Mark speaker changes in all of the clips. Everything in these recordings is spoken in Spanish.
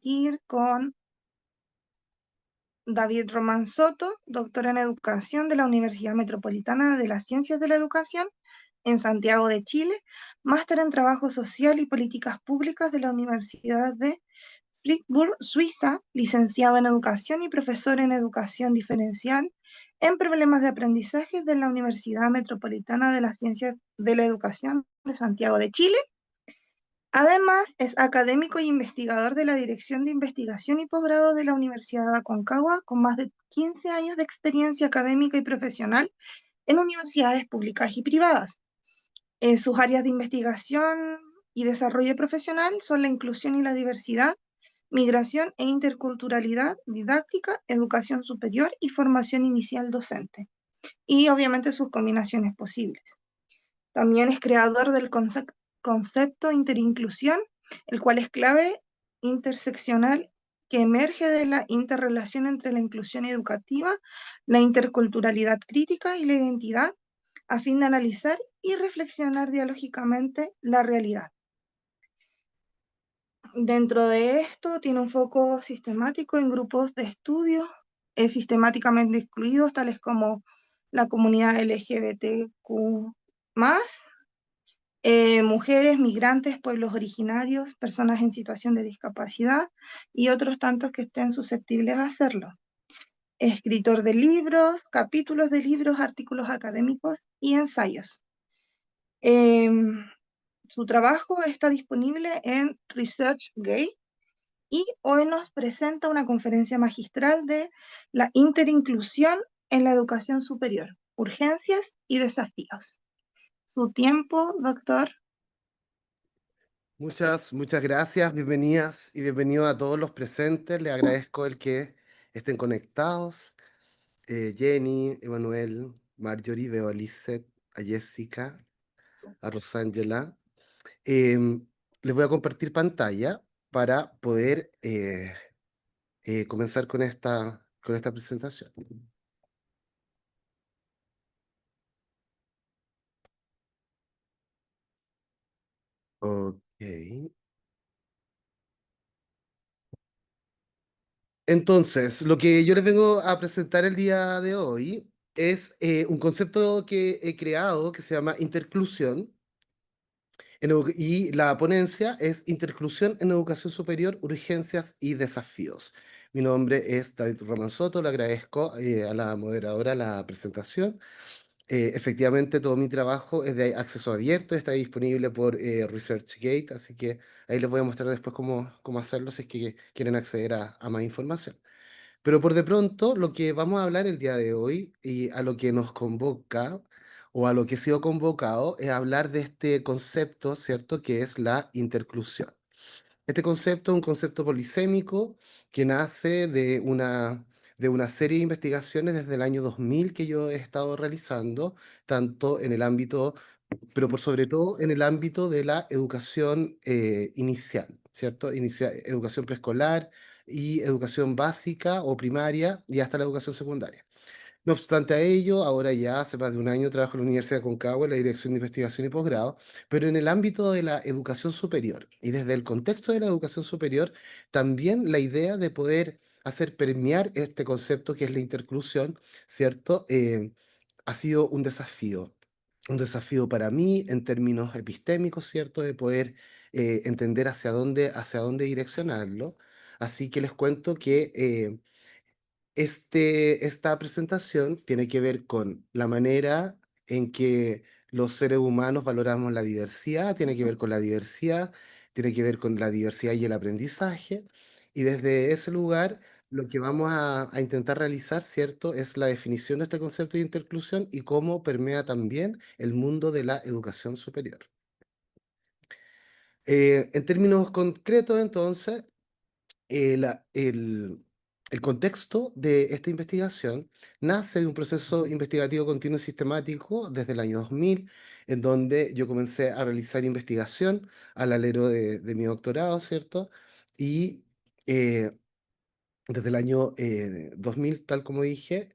Speaker 1: transmitir con David Román Soto, doctor en educación de la Universidad Metropolitana de las Ciencias de la Educación en Santiago de Chile, máster en Trabajo Social y Políticas Públicas de la Universidad de Fribourg, Suiza, licenciado en Educación y profesor en Educación Diferencial en Problemas de Aprendizaje de la Universidad Metropolitana de las Ciencias de la Educación de Santiago de Chile. Además, es académico y investigador de la Dirección de Investigación y Posgrado de la Universidad de Aconcagua, con más de 15 años de experiencia académica y profesional en universidades públicas y privadas. Sus áreas de investigación y desarrollo profesional son la inclusión y la diversidad, migración e interculturalidad, didáctica, educación superior y formación inicial docente, y obviamente sus combinaciones posibles. También es creador del concepto interinclusión, el cual es clave interseccional que emerge de la interrelación entre la inclusión educativa, la interculturalidad crítica y la identidad, a fin de analizar y reflexionar dialógicamente la realidad. Dentro de esto tiene un foco sistemático en grupos de estudio sistemáticamente excluidos, tales como la comunidad LGBTQ+, mujeres, migrantes, pueblos originarios, personas en situación de discapacidad y otros tantos que estén susceptibles a hacerlo. Escritor de libros, capítulos de libros, artículos académicos y ensayos. Su trabajo está disponible en ResearchGate y hoy nos presenta una conferencia magistral de la interinclusión en la educación superior, urgencias y desafíos. Su tiempo, doctor.
Speaker 2: Muchas gracias, bienvenidas y bienvenidos a todos los presentes. Les agradezco el que estén conectados. Jenny, Emanuel, Marjorie, veo a Lizeth, a Jessica, a Rosángela. Les voy a compartir pantalla para poder comenzar con esta presentación. Ok. Entonces, lo que yo les vengo a presentar el día de hoy es un concepto que he creado que se llama interclusión. Y la ponencia es Interclusión en Educación Superior, Urgencias y Desafíos. Mi nombre es David Román Soto, le agradezco a la moderadora la presentación. Efectivamente, todo mi trabajo es de acceso abierto, está disponible por ResearchGate, así que ahí les voy a mostrar después cómo hacerlo si es que quieren acceder a más información. Pero por de pronto, lo que vamos a hablar el día de hoy y a lo que nos convoca o a lo que he sido convocado es hablar de este concepto, ¿cierto? Que es la interclusión. Este concepto es un concepto polisémico que nace de una serie de investigaciones desde el año 2000 que yo he estado realizando, tanto en el ámbito, pero por sobre todo en el ámbito de la educación inicial, ¿cierto? Educación preescolar y educación básica o primaria y hasta la educación secundaria. No obstante a ello, ahora ya hace más de un año trabajo en la Universidad de Aconcagua en la Dirección de Investigación y Posgrado, pero en el ámbito de la educación superior. Y desde el contexto de la educación superior, también la idea de poder hacer permear este concepto que es la interclusión, ¿cierto? Ha sido un desafío. Un desafío para mí en términos epistémicos, ¿cierto? De poder entender hacia dónde direccionarlo. Así que les cuento que esta presentación tiene que ver con la manera en que los seres humanos valoramos la diversidad, tiene que ver con la diversidad, tiene que ver con la diversidad y el aprendizaje. Y desde ese lugar, lo que vamos a intentar realizar, ¿cierto?, es la definición de este concepto de interclusión y cómo permea también el mundo de la educación superior. En términos concretos, entonces, el contexto de esta investigación nace de un proceso investigativo continuo y sistemático desde el año 2000, en donde yo comencé a realizar investigación al alero de mi doctorado, ¿cierto? Y eh, desde el año 2000, tal como dije,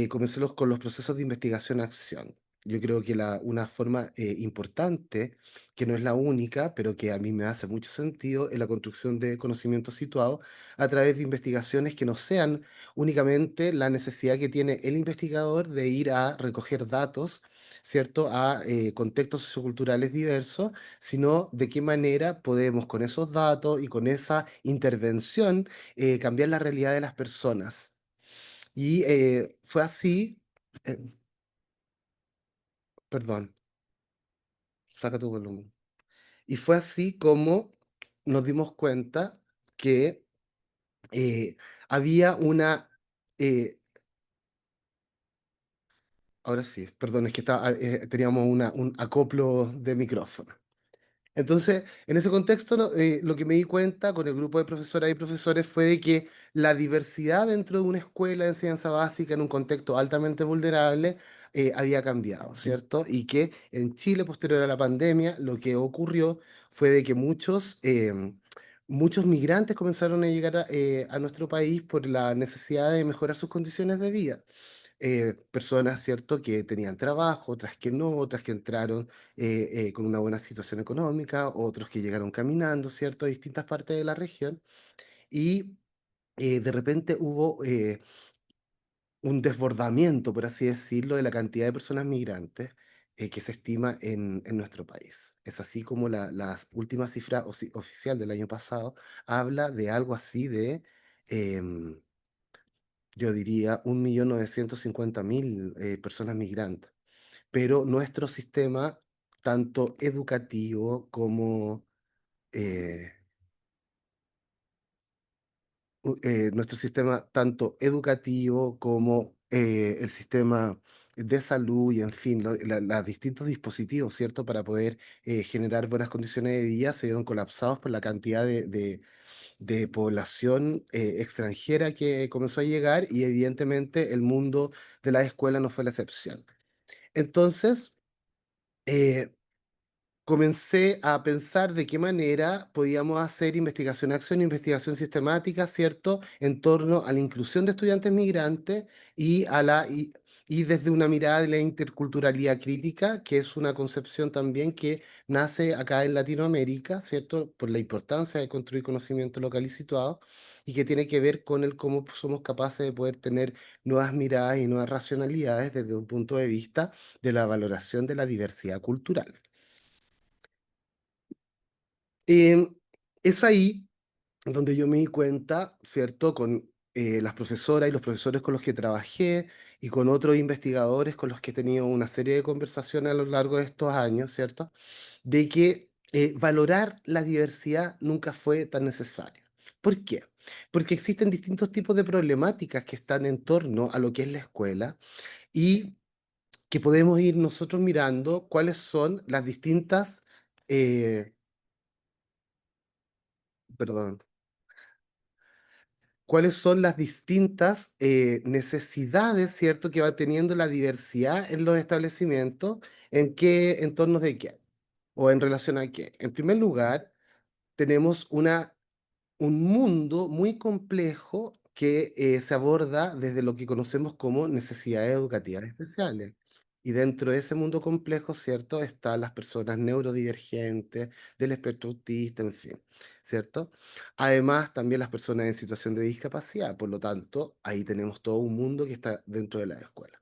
Speaker 2: comencé con los procesos de investigación-acción. yo creo que una forma importante, que no es la única, pero que a mí me hace mucho sentido, es la construcción de conocimiento situado a través de investigaciones que no sean únicamente la necesidad que tiene el investigador de ir a recoger datos, ¿cierto?, a contextos socioculturales diversos, sino de qué manera podemos con esos datos y con esa intervención cambiar la realidad de las personas. Y fue así, eh, perdón, saca tu volumen. Y fue así como nos dimos cuenta que eh, había una, eh, ahora sí, perdón, es que teníamos un acoplo de micrófono. Entonces, en ese contexto, lo que me di cuenta con el grupo de profesoras y profesores fue de que la diversidad dentro de una escuela de enseñanza básica en un contexto altamente vulnerable había cambiado, ¿cierto? Y que en Chile, posterior a la pandemia, lo que ocurrió fue de que muchos migrantes comenzaron a llegar a nuestro país por la necesidad de mejorar sus condiciones de vida. Personas, ¿cierto?, que tenían trabajo, otras que no, otras que entraron con una buena situación económica, otros que llegaron caminando, ¿cierto?, a distintas partes de la región. Y de repente hubo un desbordamiento, por así decirlo, de la cantidad de personas migrantes que se estima en nuestro país. Es así como la última cifra oficial del año pasado habla de algo así de... em, yo diría 1.950.000 personas migrantes, pero nuestro sistema, tanto educativo como eh, nuestro sistema tanto educativo como el sistema de salud y en fin, los distintos dispositivos, ¿cierto? Para poder generar buenas condiciones de vida se vieron colapsados por la cantidad de población extranjera que comenzó a llegar y evidentemente el mundo de la escuela no fue la excepción. Entonces, eh, comencé a pensar de qué manera podíamos hacer investigación-acción, investigación sistemática, ¿cierto?, en torno a la inclusión de estudiantes migrantes y, y desde una mirada de la interculturalidad crítica, que es una concepción también que nace acá en Latinoamérica, ¿cierto?, por la importancia de construir conocimiento local y situado, y que tiene que ver con el cómo somos capaces de poder tener nuevas miradas y nuevas racionalidades desde un punto de vista de la valoración de la diversidad cultural. Em, es ahí donde yo me di cuenta, ¿cierto? Con las profesoras y los profesores con los que trabajé y con otros investigadores con los que he tenido una serie de conversaciones a lo largo de estos años, ¿cierto? De que valorar la diversidad nunca fue tan necesario. ¿Por qué? Porque existen distintos tipos de problemáticas que están en torno a lo que es la escuela y que podemos ir nosotros mirando cuáles son las distintas, eh, perdón, cuáles son las distintas necesidades, ¿cierto?, que va teniendo la diversidad en los establecimientos, en qué entornos de qué, o en relación a qué. En primer lugar, tenemos un mundo muy complejo que se aborda desde lo que conocemos como necesidades educativas especiales. Y dentro de ese mundo complejo, ¿cierto? Están las personas neurodivergentes, del espectro autista, en fin, ¿cierto? Además, también las personas en situación de discapacidad. Por lo tanto, ahí tenemos todo un mundo que está dentro de la escuela.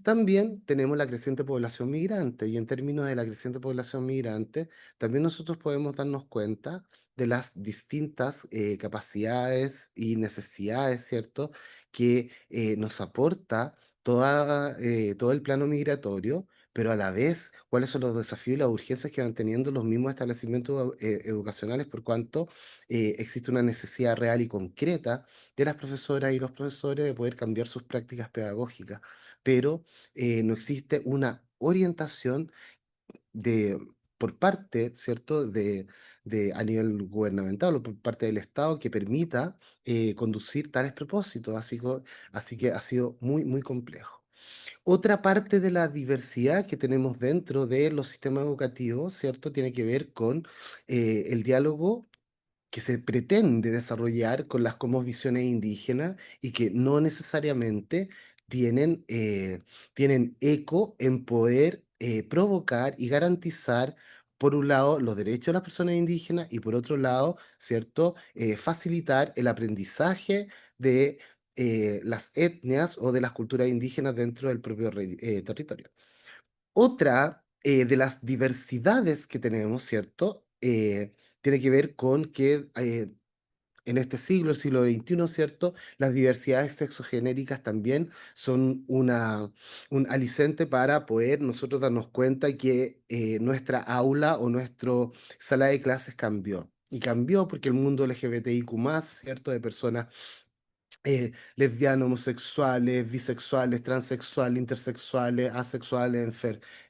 Speaker 2: También tenemos la creciente población migrante y en términos de la creciente población migrante, también nosotros podemos darnos cuenta de las distintas capacidades y necesidades, ¿cierto?, que nos aporta todo el plano migratorio, pero a la vez cuáles son los desafíos y las urgencias que van teniendo los mismos establecimientos educacionales por cuanto existe una necesidad real y concreta de las profesoras y los profesores de poder cambiar sus prácticas pedagógicas, pero no existe una orientación de, por parte, ¿cierto?, a nivel gubernamental o por parte del Estado que permita conducir tales propósitos. Así que ha sido muy, muy complejo. Otra parte de la diversidad que tenemos dentro de los sistemas educativos, ¿cierto?, tiene que ver con el diálogo que se pretende desarrollar con las cosmovisiones indígenas y que no necesariamente tienen, tienen eco en poder provocar y garantizar, por un lado, los derechos de las personas indígenas y por otro lado, ¿cierto? Facilitar el aprendizaje de las etnias o de las culturas indígenas dentro del propio territorio. Otra de las diversidades que tenemos, ¿cierto? Tiene que ver con que en este siglo, el siglo XXI, ¿cierto? Las diversidades sexogenéricas también son un aliciente para poder nosotros darnos cuenta que nuestra aula o nuestra sala de clases cambió. Y cambió porque el mundo LGBTIQ+, ¿cierto? De personas lesbianos, homosexuales, bisexuales, transexuales, intersexuales, asexuales,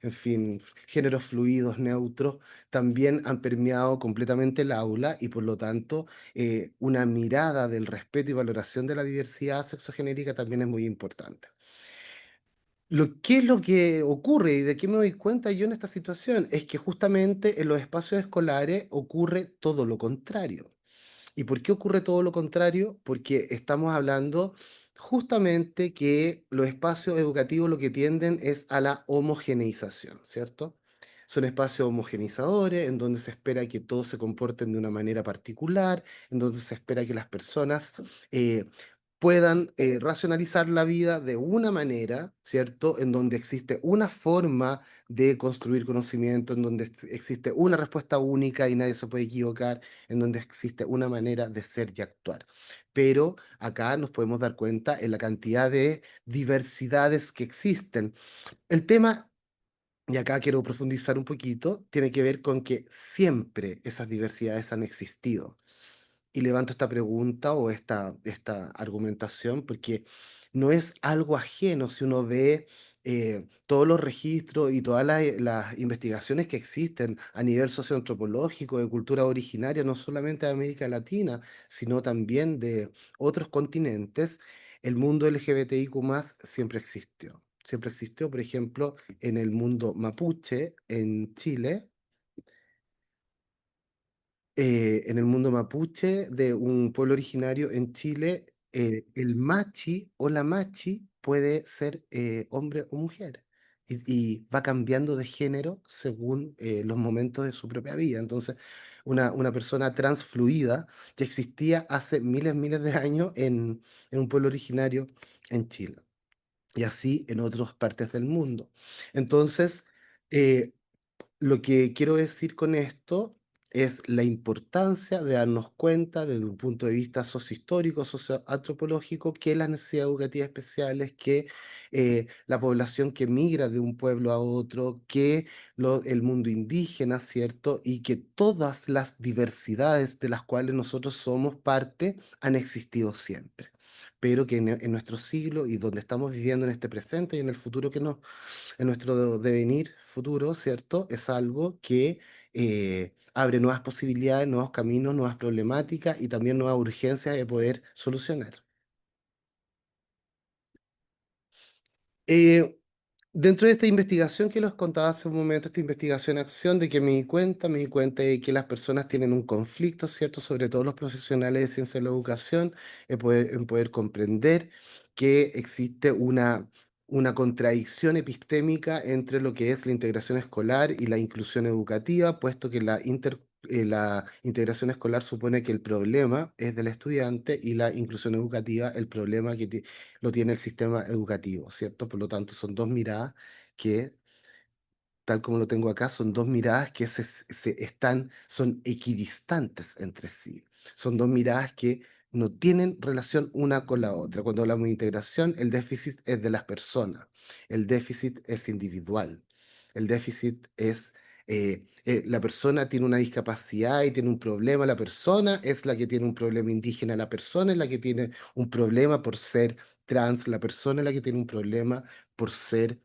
Speaker 2: en fin, géneros fluidos, neutros, también han permeado completamente el aula y por lo tanto una mirada del respeto y valoración de la diversidad sexogenérica también es muy importante. ¿Qué es lo que ocurre y de qué me doy cuenta yo en esta situación? Es que justamente en los espacios escolares ocurre todo lo contrario. ¿Y por qué ocurre todo lo contrario? Porque estamos hablando justamente que los espacios educativos lo que tienden es a la homogeneización, ¿cierto? Son espacios homogeneizadores en donde se espera que todos se comporten de una manera particular, en donde se espera que las personas eh, puedan racionalizar la vida de una manera, ¿cierto? En donde existe una forma de construir conocimiento, en donde existe una respuesta única y nadie se puede equivocar, en donde existe una manera de ser y actuar. Pero acá nos podemos dar cuenta en la cantidad de diversidades que existen. El tema, y acá quiero profundizar un poquito, tiene que ver con que siempre esas diversidades han existido. Y levanto esta pregunta o esta argumentación porque no es algo ajeno si uno ve todos los registros y todas las investigaciones que existen a nivel socioantropológico de cultura originaria, no solamente de América Latina, sino también de otros continentes. El mundo LGBTIQ+ siempre existió. Siempre existió, por ejemplo, en el mundo mapuche en Chile, en el mundo mapuche de un pueblo originario en Chile, el machi o la machi puede ser hombre o mujer y va cambiando de género según los momentos de su propia vida. Entonces, una persona transfluida que existía hace miles de años en un pueblo originario en Chile y así en otras partes del mundo. Entonces, eh, lo que quiero decir con esto es la importancia de darnos cuenta desde un punto de vista sociohistórico, socioantropológico, que las necesidades educativas especiales, que la población que migra de un pueblo a otro, que el mundo indígena, ¿cierto? Y que todas las diversidades de las cuales nosotros somos parte han existido siempre, pero que en nuestro siglo y donde estamos viviendo en este presente y en el futuro que nos en nuestro devenir futuro, ¿cierto? Es algo que abre nuevas posibilidades, nuevos caminos, nuevas problemáticas y también nuevas urgencias de poder solucionar. Eh, Dentro de esta investigación que les contaba hace un momento, esta investigación-acción, de que me di cuenta de que las personas tienen un conflicto, ¿cierto? Sobre todo los profesionales de ciencia de la educación, en poder comprender que existe una contradicción epistémica entre lo que es la integración escolar y la inclusión educativa, puesto que la integración escolar supone que el problema es del estudiante y la inclusión educativa el problema lo tiene el sistema educativo, ¿cierto? Por lo tanto, son dos miradas que, tal como lo tengo acá, son dos miradas que son equidistantes entre sí. Son dos miradas que no tienen relación una con la otra. Cuando hablamos de integración, el déficit es de las personas, el déficit es individual, el déficit es... la persona tiene una discapacidad y tiene un problema, la persona es la que tiene un problema indígena, la persona es la que tiene un problema por ser trans, la persona es la que tiene un problema por ser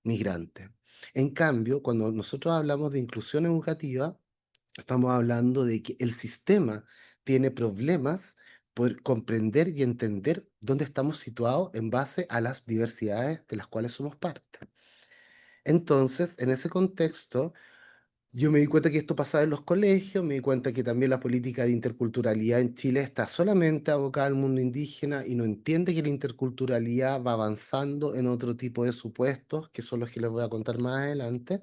Speaker 2: migrante. En cambio, cuando nosotros hablamos de inclusión educativa, estamos hablando de que el sistema tiene problemas por comprender y entender dónde estamos situados en base a las diversidades de las cuales somos parte. Entonces, en ese contexto, Yo me di cuenta que esto pasaba en los colegios, me di cuenta que también la política de interculturalidad en Chile está solamente abocada al mundo indígena y no entiende que la interculturalidad va avanzando en otro tipo de supuestos, que son los que les voy a contar más adelante,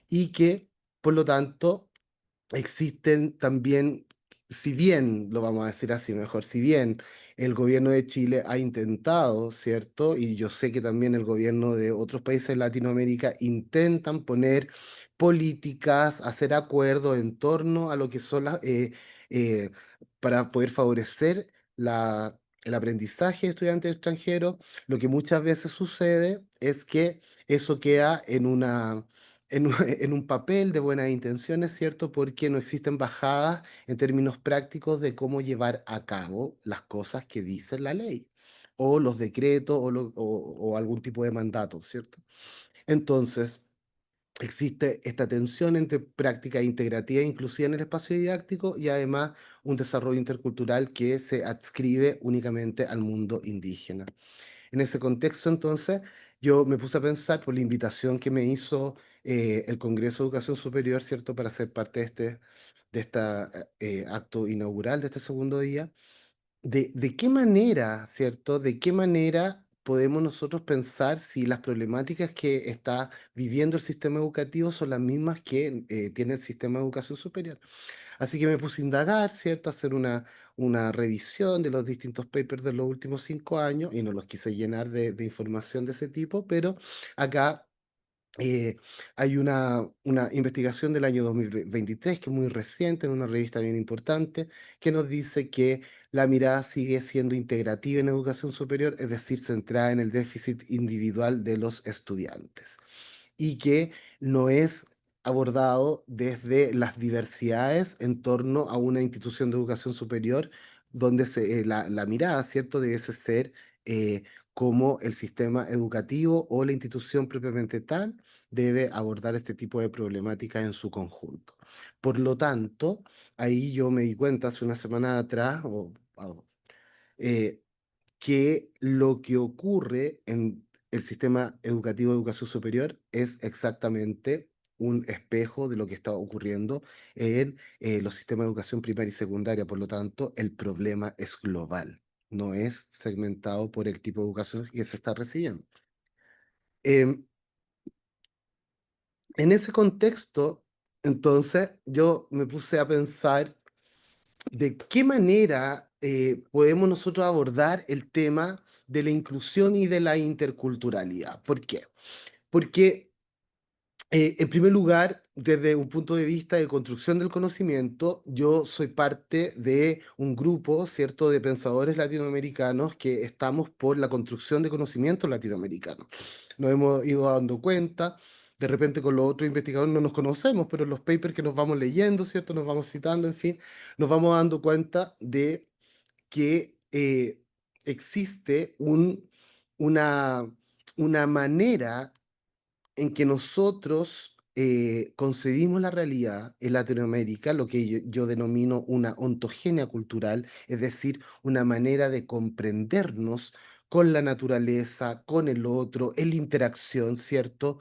Speaker 2: y que, por lo tanto, existen también, si bien, lo vamos a decir así mejor, si bien el gobierno de Chile ha intentado, ¿cierto? Y yo sé que también el gobierno de otros países de Latinoamérica intentan poner políticas, hacer acuerdos en torno a lo que son eh, para poder favorecer el aprendizaje de estudiantes extranjeros, lo que muchas veces sucede es que eso queda en un papel de buenas intenciones, ¿cierto? Porque no existen bajadas en términos prácticos de cómo llevar a cabo las cosas que dice la ley, o los decretos, o algún tipo de mandato, ¿cierto? Entonces, existe esta tensión entre práctica integrativa e inclusiva en el espacio didáctico y además un desarrollo intercultural que se adscribe únicamente al mundo indígena. En ese contexto, entonces, yo me puse a pensar por la invitación que me hizo el Congreso de Educación Superior, ¿cierto?, para ser parte de esta acto inaugural de este segundo día, de qué manera, ¿cierto?, de qué manera podemos nosotros pensar si las problemáticas que está viviendo el sistema educativo son las mismas que tiene el sistema de educación superior. Así que me puse a indagar, ¿cierto? A hacer una revisión de los distintos papers de los últimos 5 años y no los quise llenar de información de ese tipo, pero acá eh, hay una investigación del año 2023 que es muy reciente en una revista bien importante que nos dice que la mirada sigue siendo integrativa en educación superior, es decir, centrada en el déficit individual de los estudiantes y que no es abordado desde las diversidades en torno a una institución de educación superior donde la mirada, ¿cierto?, debe ser eh, cómo el sistema educativo o la institución propiamente tal debe abordar este tipo de problemáticas en su conjunto. Por lo tanto, ahí yo me di cuenta hace una semana atrás, eh, que lo que ocurre en el sistema educativo de educación superior es exactamente un espejo de lo que está ocurriendo en los sistemas de educación primaria y secundaria. Por lo tanto, el problema es global, no es segmentado por el tipo de educación que se está recibiendo. Em, en ese contexto, entonces, yo me puse a pensar de qué manera podemos nosotros abordar el tema de la inclusión y de la interculturalidad. ¿Por qué? Porque, en primer lugar, desde un punto de vista de construcción del conocimiento, yo soy parte de un grupo, ¿cierto?, de pensadores latinoamericanos que estamos por la construcción de conocimiento latinoamericano. Nos hemos ido dando cuenta, de repente con los otros investigadores no nos conocemos, pero en los papers que nos vamos leyendo, ¿cierto?, nos vamos citando, en fin, nos vamos dando cuenta de que existe una manera en que nosotros concebimos la realidad en Latinoamérica, lo que yo denomino una ontogenia cultural, es decir, una manera de comprendernos con la naturaleza, con el otro, en la interacción, ¿cierto?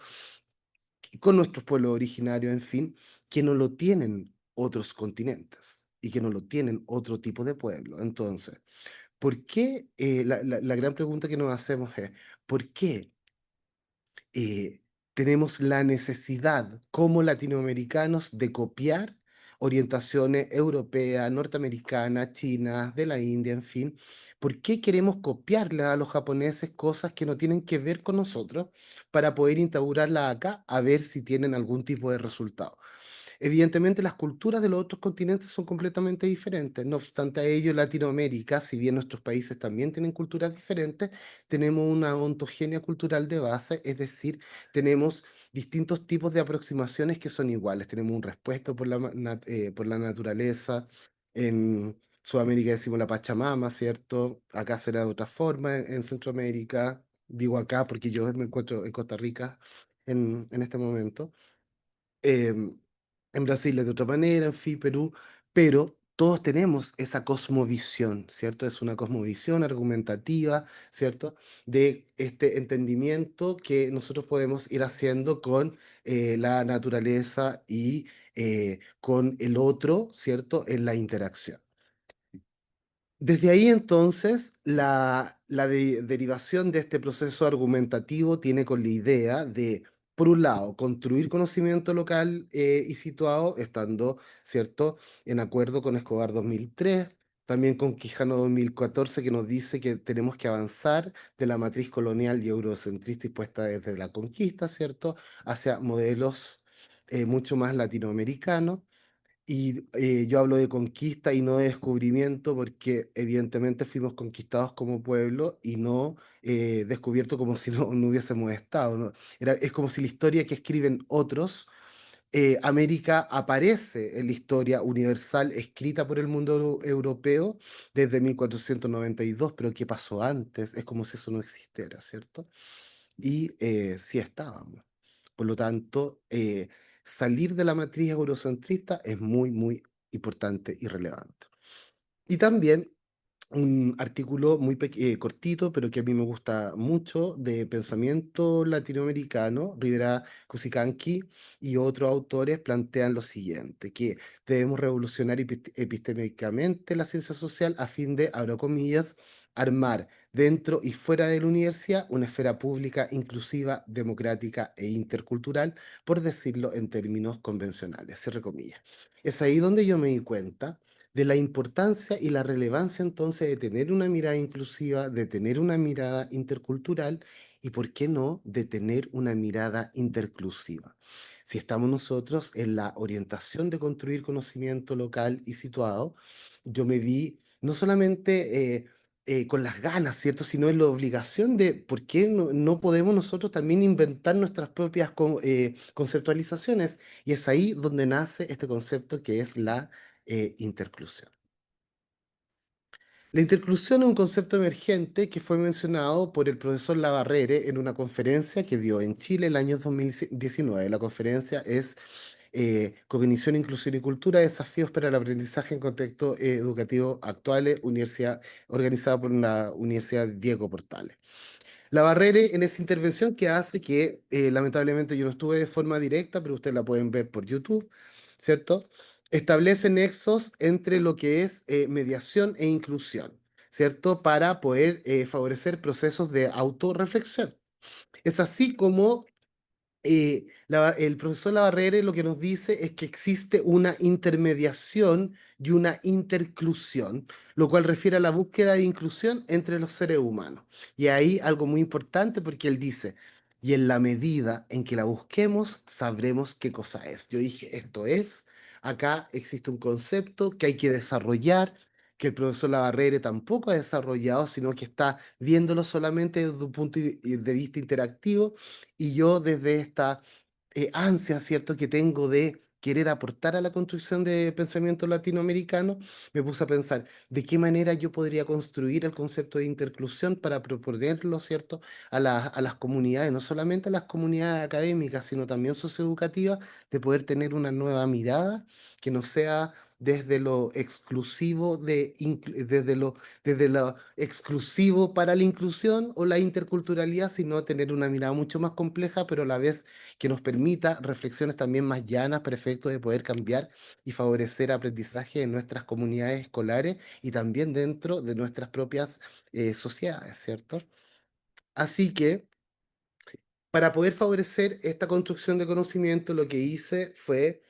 Speaker 2: Y con nuestros pueblos originarios, en fin, que no lo tienen otros continentes y que no lo tienen otro tipo de pueblo. Entonces, ¿por qué? La gran pregunta que nos hacemos es, ¿por qué eh, tenemos la necesidad como latinoamericanos de copiar orientaciones europeas, norteamericanas, chinas, de la India, en fin? ¿Por qué queremos copiarle a los japoneses cosas que no tienen que ver con nosotros para poder instaurarlas acá a ver si tienen algún tipo de resultado? Evidentemente, las culturas de los otros continentes son completamente diferentes. No obstante a ello, Latinoamérica, si bien nuestros países también tienen culturas diferentes, tenemos una ontogenia cultural de base, es decir, tenemos distintos tipos de aproximaciones que son iguales. Tenemos un respeto por la naturaleza. En Sudamérica decimos la Pachamama, ¿cierto? Acá será de otra forma, en Centroamérica. Digo acá porque yo me encuentro en Costa Rica en este momento. Em, en Brasil es de otra manera, en fin, Perú, pero todos tenemos esa cosmovisión, ¿cierto? Es una cosmovisión argumentativa, ¿cierto? De este entendimiento que nosotros podemos ir haciendo con la naturaleza y con el otro, ¿cierto? En la interacción. Desde ahí entonces, derivación de este proceso argumentativo tiene con la idea de, por un lado, construir conocimiento local y situado, estando, ¿cierto?, en acuerdo con Escobar 2003, también con Quijano 2014, que nos dice que tenemos que avanzar de la matriz colonial y eurocentrista impuesta desde la conquista, ¿cierto?, hacia modelos mucho más latinoamericanos. Y yo hablo de conquista y no de descubrimiento porque evidentemente fuimos conquistados como pueblo y no descubiertos como si no hubiésemos estado, ¿no? Es como si la historia que escriben otros, América aparece en la historia universal escrita por el mundo europeo desde 1492, pero ¿qué pasó antes? Es como si eso no existiera, ¿cierto? Y sí estábamos. Por lo tanto, salir de la matriz eurocentrista es muy, muy importante y relevante. Y también un artículo muy cortito, pero que a mí me gusta mucho, de pensamiento latinoamericano, Rivera Cusicanqui y otros autores plantean lo siguiente, que debemos revolucionar epistémicamente la ciencia social a fin de, abro comillas, armar dentro y fuera de la universidad una esfera pública inclusiva, democrática e intercultural, por decirlo en términos convencionales, cierre comillas. Es ahí donde yo me di cuenta de la importancia y la relevancia entonces de tener una mirada inclusiva, de tener una mirada intercultural y, ¿por qué no?, de tener una mirada interclusiva. Si estamos nosotros en la orientación de construir conocimiento local y situado, yo me vi no solamente con las ganas, ¿cierto?, sino en la obligación de, ¿por qué no podemos nosotros también inventar nuestras propias conceptualizaciones? Y es ahí donde nace este concepto que es la interclusión. La interclusión es un concepto emergente que fue mencionado por el profesor Labarrere en una conferencia que dio en Chile el año 2019. La conferencia es Cognición, Inclusión y Cultura, desafíos para el aprendizaje en contexto educativo actuales, universidad, organizada por la Universidad Diego Portales. La Barrere en esa intervención que hace que, lamentablemente yo no estuve de forma directa, pero ustedes la pueden ver por YouTube, ¿cierto? Establece nexos entre lo que es mediación e inclusión, ¿cierto? Para poder favorecer procesos de autorreflexión. Es así como el profesor Labarrere lo que nos dice es que existe una intermediación y una interclusión, lo cual refiere a la búsqueda de inclusión entre los seres humanos. Y ahí algo muy importante porque él dice, y en la medida en que la busquemos, sabremos qué cosa es. Yo dije, esto es, acá existe un concepto que hay que desarrollar, que el profesor Labarrere tampoco ha desarrollado, sino que está viéndolo solamente desde un punto de vista interactivo y yo desde esta ansia, ¿cierto?, que tengo de querer aportar a la construcción de pensamiento latinoamericano, me puse a pensar de qué manera yo podría construir el concepto de interclusión para proponerlo, ¿cierto?, a las comunidades, no solamente a las comunidades académicas, sino también socioeducativas, de poder tener una nueva mirada que no sea desde lo exclusivo desde lo exclusivo para la inclusión o la interculturalidad, sino tener una mirada mucho más compleja, pero a la vez que nos permita reflexiones también más llanas para efectos de poder cambiar y favorecer aprendizaje en nuestras comunidades escolares y también dentro de nuestras propias sociedades, ¿cierto? Así que para poder favorecer esta construcción de conocimiento, lo que hice fue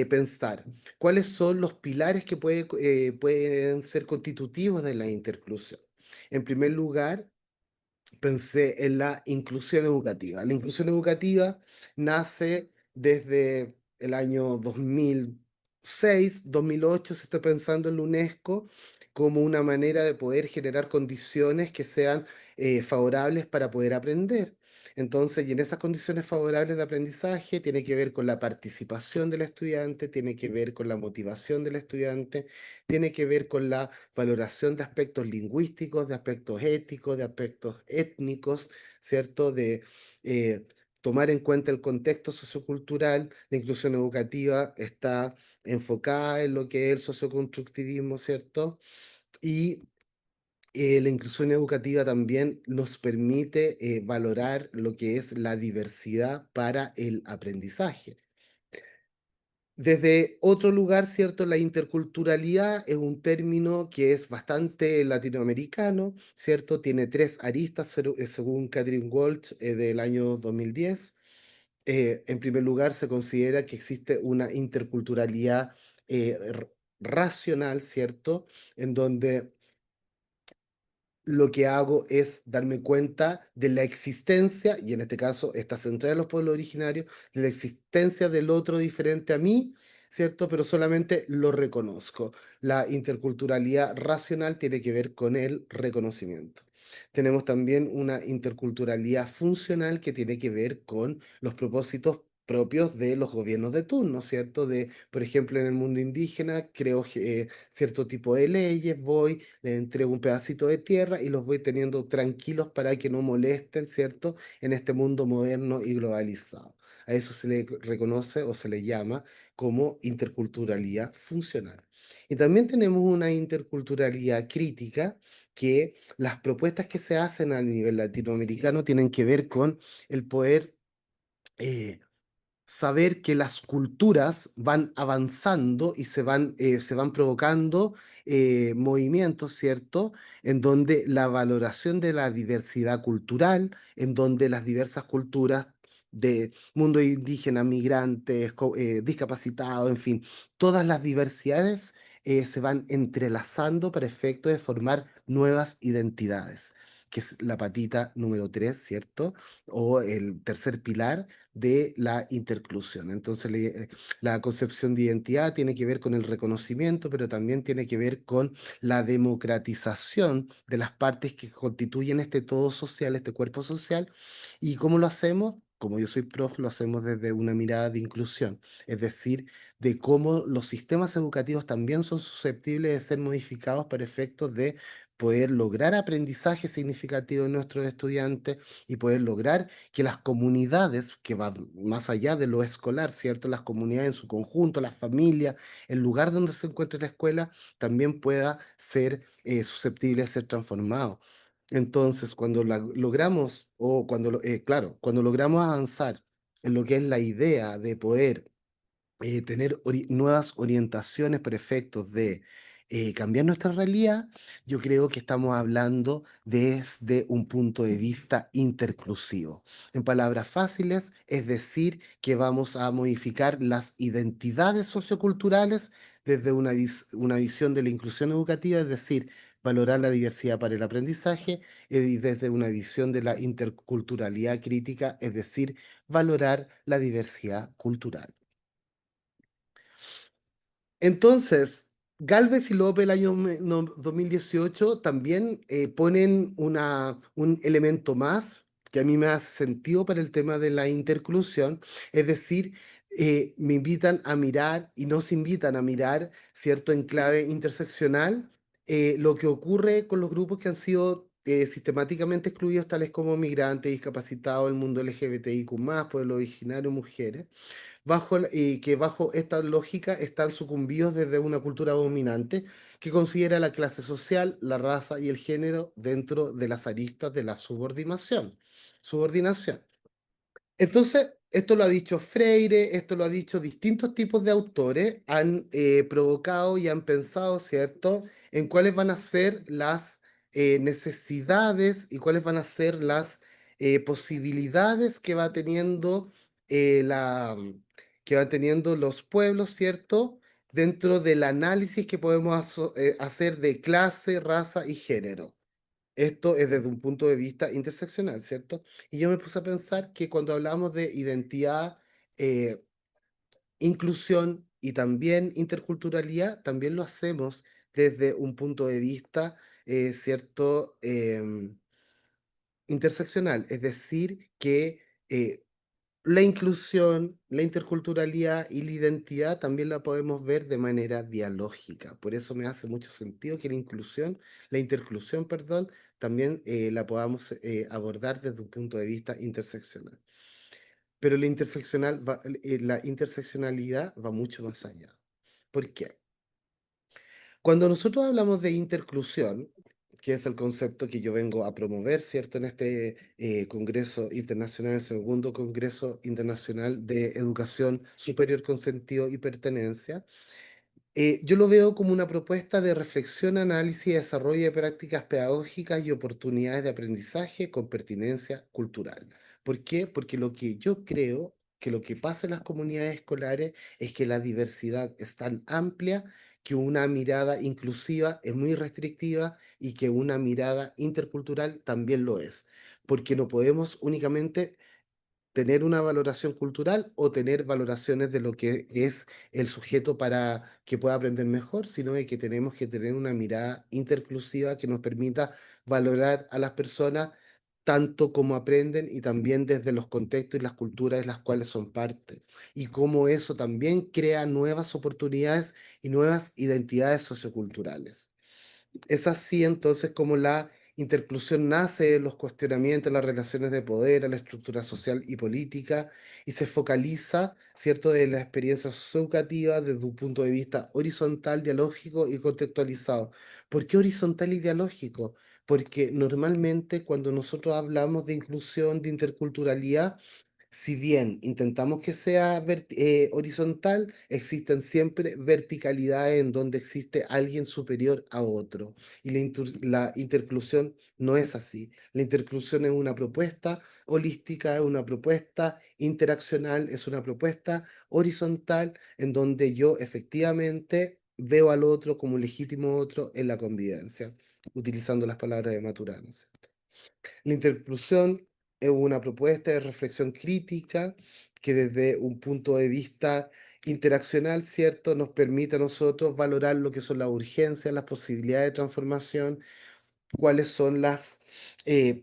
Speaker 2: pensar cuáles son los pilares que pueden ser constitutivos de la interclusión. En primer lugar, pensé en la inclusión educativa. La inclusión educativa nace desde el año 2006, 2008, se está pensando en la UNESCO como una manera de poder generar condiciones que sean favorables para poder aprender. Entonces, y en esas condiciones favorables de aprendizaje tiene que ver con la participación del estudiante, tiene que ver con la motivación del estudiante, tiene que ver con la valoración de aspectos lingüísticos, de aspectos éticos, de aspectos étnicos, ¿cierto? De tomar en cuenta el contexto sociocultural. La inclusión educativa está enfocada en lo que es el socioconstructivismo, ¿cierto? Y la inclusión educativa también nos permite valorar lo que es la diversidad para el aprendizaje. Desde otro lugar, ¿cierto? La interculturalidad es un término que es bastante latinoamericano, ¿cierto? Tiene tres aristas, según Catherine Walsh, del año 2010. En primer lugar, se considera que existe una interculturalidad racional, ¿cierto? En donde lo que hago es darme cuenta de la existencia, y en este caso está centrada en los pueblos originarios, de la existencia del otro diferente a mí, ¿cierto? Pero solamente lo reconozco. La interculturalidad racional tiene que ver con el reconocimiento. Tenemos también una interculturalidad funcional que tiene que ver con los propósitos propios de los gobiernos de turno, ¿cierto? De, por ejemplo, en el mundo indígena creo cierto tipo de leyes, voy, les entrego un pedacito de tierra y los voy teniendo tranquilos para que no molesten, ¿cierto? En este mundo moderno y globalizado. A eso se le reconoce o se le llama como interculturalidad funcional. Y también tenemos una interculturalidad crítica que las propuestas que se hacen a nivel latinoamericano tienen que ver con el poder eh, saber que las culturas van avanzando y se van provocando movimientos, ¿cierto? En donde la valoración de la diversidad cultural, en donde las diversas culturas de mundo indígena, migrantes, discapacitados, en fin, todas las diversidades se van entrelazando para efecto de formar nuevas identidades, que es la patita número 3, ¿cierto? O el tercer pilar de la interclusión. Entonces, la concepción de identidad tiene que ver con el reconocimiento, pero también tiene que ver con la democratización de las partes que constituyen este todo social, este cuerpo social. ¿Y cómo lo hacemos? Como yo soy profe, lo hacemos desde una mirada de inclusión, es decir, de cómo los sistemas educativos también son susceptibles de ser modificados para efectos de poder lograr aprendizaje significativo en nuestros estudiantes y poder lograr que las comunidades, que van más allá de lo escolar, ¿cierto? Las comunidades en su conjunto, las familias, el lugar donde se encuentre la escuela, también pueda ser susceptible de ser transformado. Entonces, cuando logramos, o cuando, claro, cuando logramos avanzar en lo que es la idea de poder tener nuevas orientaciones para efectos de cambiar nuestra realidad, yo creo que estamos hablando desde un punto de vista interclusivo. En palabras fáciles, es decir, que vamos a modificar las identidades socioculturales desde una visión de la inclusión educativa, es decir, valorar la diversidad para el aprendizaje, y desde una visión de la interculturalidad crítica, es decir, valorar la diversidad cultural. Entonces, Gálvez y López el año 2018 también ponen un elemento más que a mí me hace sentido para el tema de la interclusión, es decir, me invitan a mirar y nos invitan a mirar, ¿cierto?, en clave interseccional, lo que ocurre con los grupos que han sido sistemáticamente excluidos, tales como migrantes, discapacitados, el mundo LGBTIQ+, pueblo originario, mujeres y que bajo esta lógica están sucumbidos desde una cultura dominante que considera la clase social, la raza y el género dentro de las aristas de la subordinación. Subordinación. Entonces, esto lo ha dicho Freire, esto lo ha dicho distintos tipos de autores, han provocado y han pensado, ¿cierto?, en cuáles van a ser las necesidades y cuáles van a ser las posibilidades eh, la, que van teniendo los pueblos, ¿cierto?, dentro del análisis que podemos hacer de clase, raza y género. Esto es desde un punto de vista interseccional, ¿cierto? Y yo me puse a pensar que cuando hablamos de identidad, eh, inclusión y también interculturalidad, también lo hacemos desde un punto de vista, ¿cierto? Interseccional, es decir, que la inclusión, la interculturalidad y la identidad también la podemos ver de manera dialógica. Por eso me hace mucho sentido que la interclusión, perdón, también la podamos abordar desde un punto de vista interseccional. Pero la interseccionalidad va mucho más allá. ¿Por qué? Cuando nosotros hablamos de interclusión, que es el concepto que yo vengo a promover, ¿cierto? En este Congreso Internacional, el segundo Congreso Internacional de Educación Superior con Sentido y Pertenencia, yo lo veo como una propuesta de reflexión, análisis y desarrollo de prácticas pedagógicas y oportunidades de aprendizaje con pertinencia cultural. ¿Por qué? Porque lo que yo creo que lo que pasa en las comunidades escolares es que la diversidad es tan amplia que una mirada inclusiva es muy restrictiva y que una mirada intercultural también lo es, porque no podemos únicamente tener una valoración cultural o tener valoraciones de lo que es el sujeto para que pueda aprender mejor, sino de que tenemos que tener una mirada interclusiva que nos permita valorar a las personas tanto como aprenden y también desde los contextos y las culturas de las cuales son parte. Y cómo eso también crea nuevas oportunidades y nuevas identidades socioculturales. Es así entonces como la interclusión nace de los cuestionamientos, las relaciones de poder, a la estructura social y política, y se focaliza, ¿cierto?, de la experiencia socioeducativa desde un punto de vista horizontal, dialógico y contextualizado. ¿Por qué horizontal y dialógico? Porque normalmente cuando nosotros hablamos de inclusión, de interculturalidad, si bien intentamos que sea horizontal, existen siempre verticalidades en donde existe alguien superior a otro. Y la interclusión no es así. La interclusión es una propuesta holística, es una propuesta interaccional, es una propuesta horizontal en donde yo efectivamente veo al otro como un legítimo otro en la convivencia, utilizando las palabras de Maturana. La interclusión es una propuesta de reflexión crítica que desde un punto de vista interaccional, ¿cierto?, nos permite a nosotros valorar lo que son las urgencias, las posibilidades de transformación, cuáles son las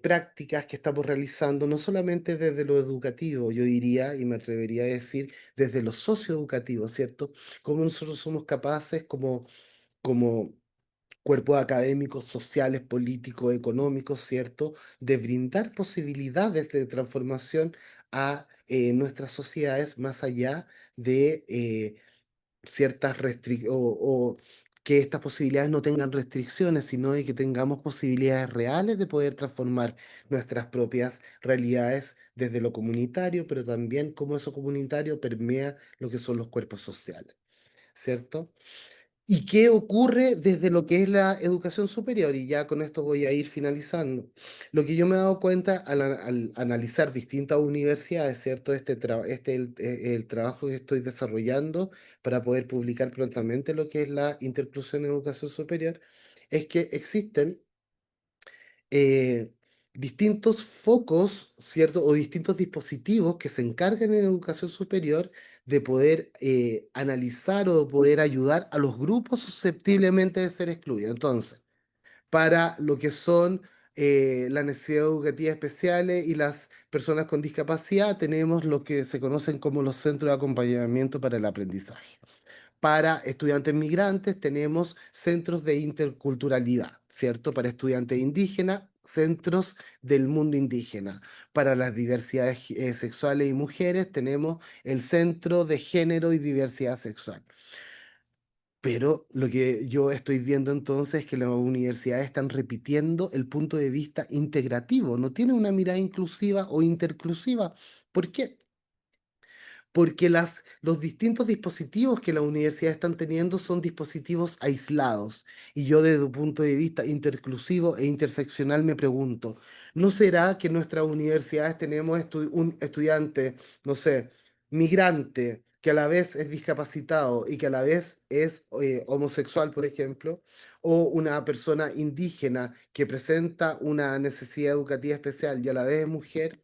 Speaker 2: prácticas que estamos realizando, no solamente desde lo educativo, yo diría y me atrevería a decir desde lo socioeducativo, ¿cierto? Cómo nosotros somos capaces como cuerpos académicos, sociales, políticos, económicos, ¿cierto?, de brindar posibilidades de transformación a nuestras sociedades más allá de ciertas restricciones o que estas posibilidades no tengan restricciones, sino de que tengamos posibilidades reales de poder transformar nuestras propias realidades desde lo comunitario, pero también cómo eso comunitario permea lo que son los cuerpos sociales, ¿cierto? ¿Y qué ocurre desde lo que es la educación superior? Y ya con esto voy a ir finalizando. Lo que yo me he dado cuenta al analizar distintas universidades, ¿cierto? El trabajo que estoy desarrollando para poder publicar prontamente lo que es la interclusión en educación superior, es que existen eh, distintos focos, ¿cierto? O distintos dispositivos que se encargan en educación superior de poder analizar o poder ayudar a los grupos susceptiblemente de ser excluidos. Entonces, para lo que son las necesidades educativas especiales y las personas con discapacidad, tenemos lo que se conocen como los centros de acompañamiento para el aprendizaje. Para estudiantes migrantes tenemos centros de interculturalidad, ¿cierto? Para estudiantes indígenas, centros del mundo indígena. Para las diversidades sexuales y mujeres tenemos el Centro de Género y Diversidad Sexual. Pero lo que yo estoy viendo entonces es que las universidades están repitiendo el punto de vista integrativo, no tienen una mirada inclusiva o interclusiva. ¿Por qué? Porque los distintos dispositivos que las universidades están teniendo son dispositivos aislados. Y yo desde un punto de vista interclusivo e interseccional me pregunto, ¿no será que en nuestras universidades tenemos un estudiante, no sé, migrante, que a la vez es discapacitado y que a la vez es homosexual, por ejemplo, o una persona indígena que presenta una necesidad educativa especial y a la vez es mujer?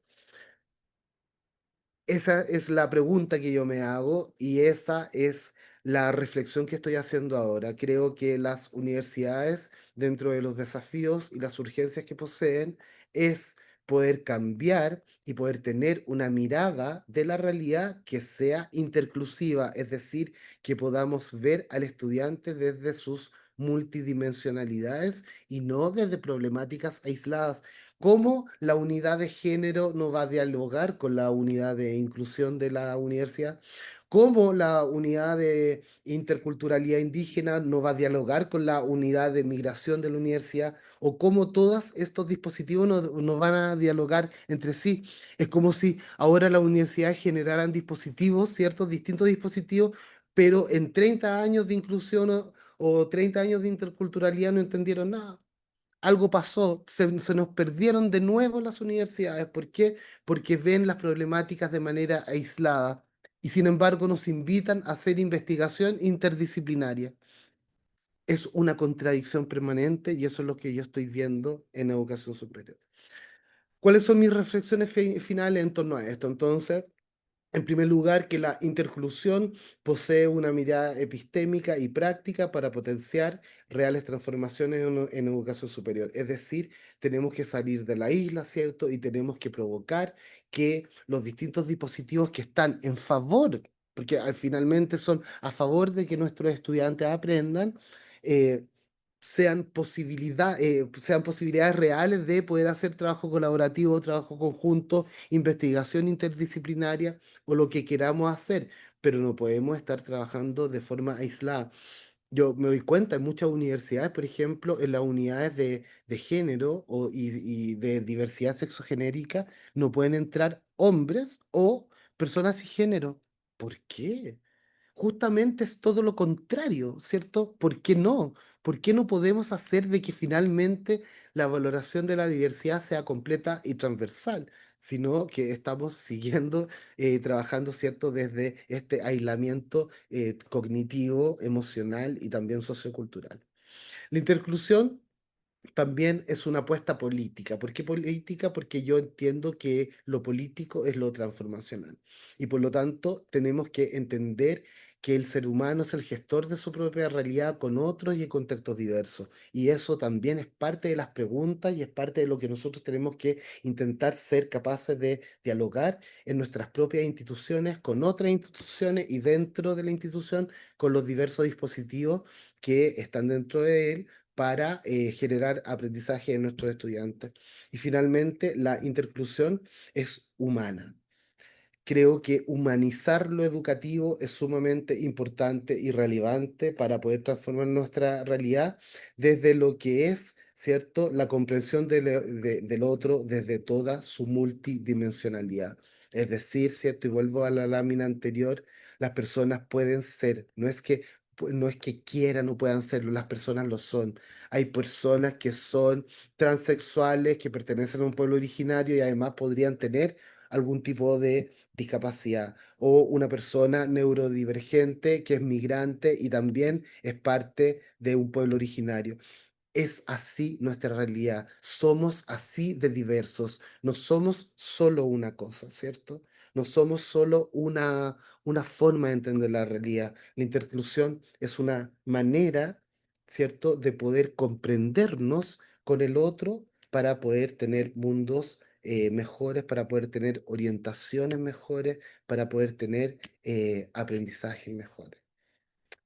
Speaker 2: Esa es la pregunta que yo me hago y esa es la reflexión que estoy haciendo ahora. Creo que las universidades, dentro de los desafíos y las urgencias que poseen, es poder cambiar y poder tener una mirada de la realidad que sea interclusiva, es decir, que podamos ver al estudiante desde sus multidimensionalidades y no desde problemáticas aisladas. ¿Cómo la unidad de género no va a dialogar con la unidad de inclusión de la universidad? cómo la unidad de interculturalidad indígena no va a dialogar con la unidad de migración de la universidad, o cómo todos estos dispositivos no van a dialogar entre sí. Es como si ahora las universidades generaran dispositivos, ciertos distintos dispositivos, pero en 30 años de inclusión o 30 años de interculturalidad no entendieron nada. Algo pasó, se nos perdieron de nuevo las universidades. ¿Por qué? Porque ven las problemáticas de manera aislada y sin embargo nos invitan a hacer investigación interdisciplinaria. Es una contradicción permanente y eso es lo que yo estoy viendo en educación superior. ¿Cuáles son mis reflexiones finales en torno a esto? Entonces, en primer lugar, que la interclusión posee una mirada epistémica y práctica para potenciar reales transformaciones en educación superior. Es decir, tenemos que salir de la isla, ¿cierto? Y tenemos que provocar que los distintos dispositivos que están en favor, porque finalmente son a favor de que nuestros estudiantes aprendan, eh, sean posibilidades reales de poder hacer trabajo colaborativo, trabajo conjunto, investigación interdisciplinaria o lo que queramos hacer, pero no podemos estar trabajando de forma aislada. Yo me doy cuenta en muchas universidades, por ejemplo, en las unidades de género y de diversidad sexogenérica, no pueden entrar hombres o personas cisgénero. ¿Por qué? Justamente es todo lo contrario, ¿cierto? ¿Por qué no? ¿Por qué no podemos hacer de que finalmente la valoración de la diversidad sea completa y transversal, sino que estamos siguiendo trabajando, ¿cierto? Desde este aislamiento cognitivo, emocional y también sociocultural. La interclusión también es una apuesta política. ¿Por qué política? Porque yo entiendo que lo político es lo transformacional. Y por lo tanto, tenemos que entender que el ser humano es el gestor de su propia realidad con otros y en contextos diversos. Y eso también es parte de las preguntas y es parte de lo que nosotros tenemos que intentar ser capaces de dialogar en nuestras propias instituciones, con otras instituciones y dentro de la institución, con los diversos dispositivos que están dentro de él para generar aprendizaje en nuestros estudiantes. Y finalmente, la interclusión es humana. Creo que humanizar lo educativo es sumamente importante y relevante para poder transformar nuestra realidad desde lo que es, ¿cierto?, la comprensión del otro desde toda su multidimensionalidad. Es decir, ¿cierto? Y vuelvo a la lámina anterior, las personas pueden ser, no es que quieran o puedan serlo, las personas lo son. Hay personas que son transexuales, que pertenecen a un pueblo originario y además podrían tener algún tipo de discapacidad, o una persona neurodivergente que es migrante y también es parte de un pueblo originario. Es así nuestra realidad. Somos así de diversos. No somos solo una cosa, ¿cierto? No somos solo una forma de entender la realidad. La interclusión es una manera, ¿cierto?, de poder comprendernos con el otro para poder tener mundos mejores, para poder tener orientaciones mejores, para poder tener aprendizajes mejores.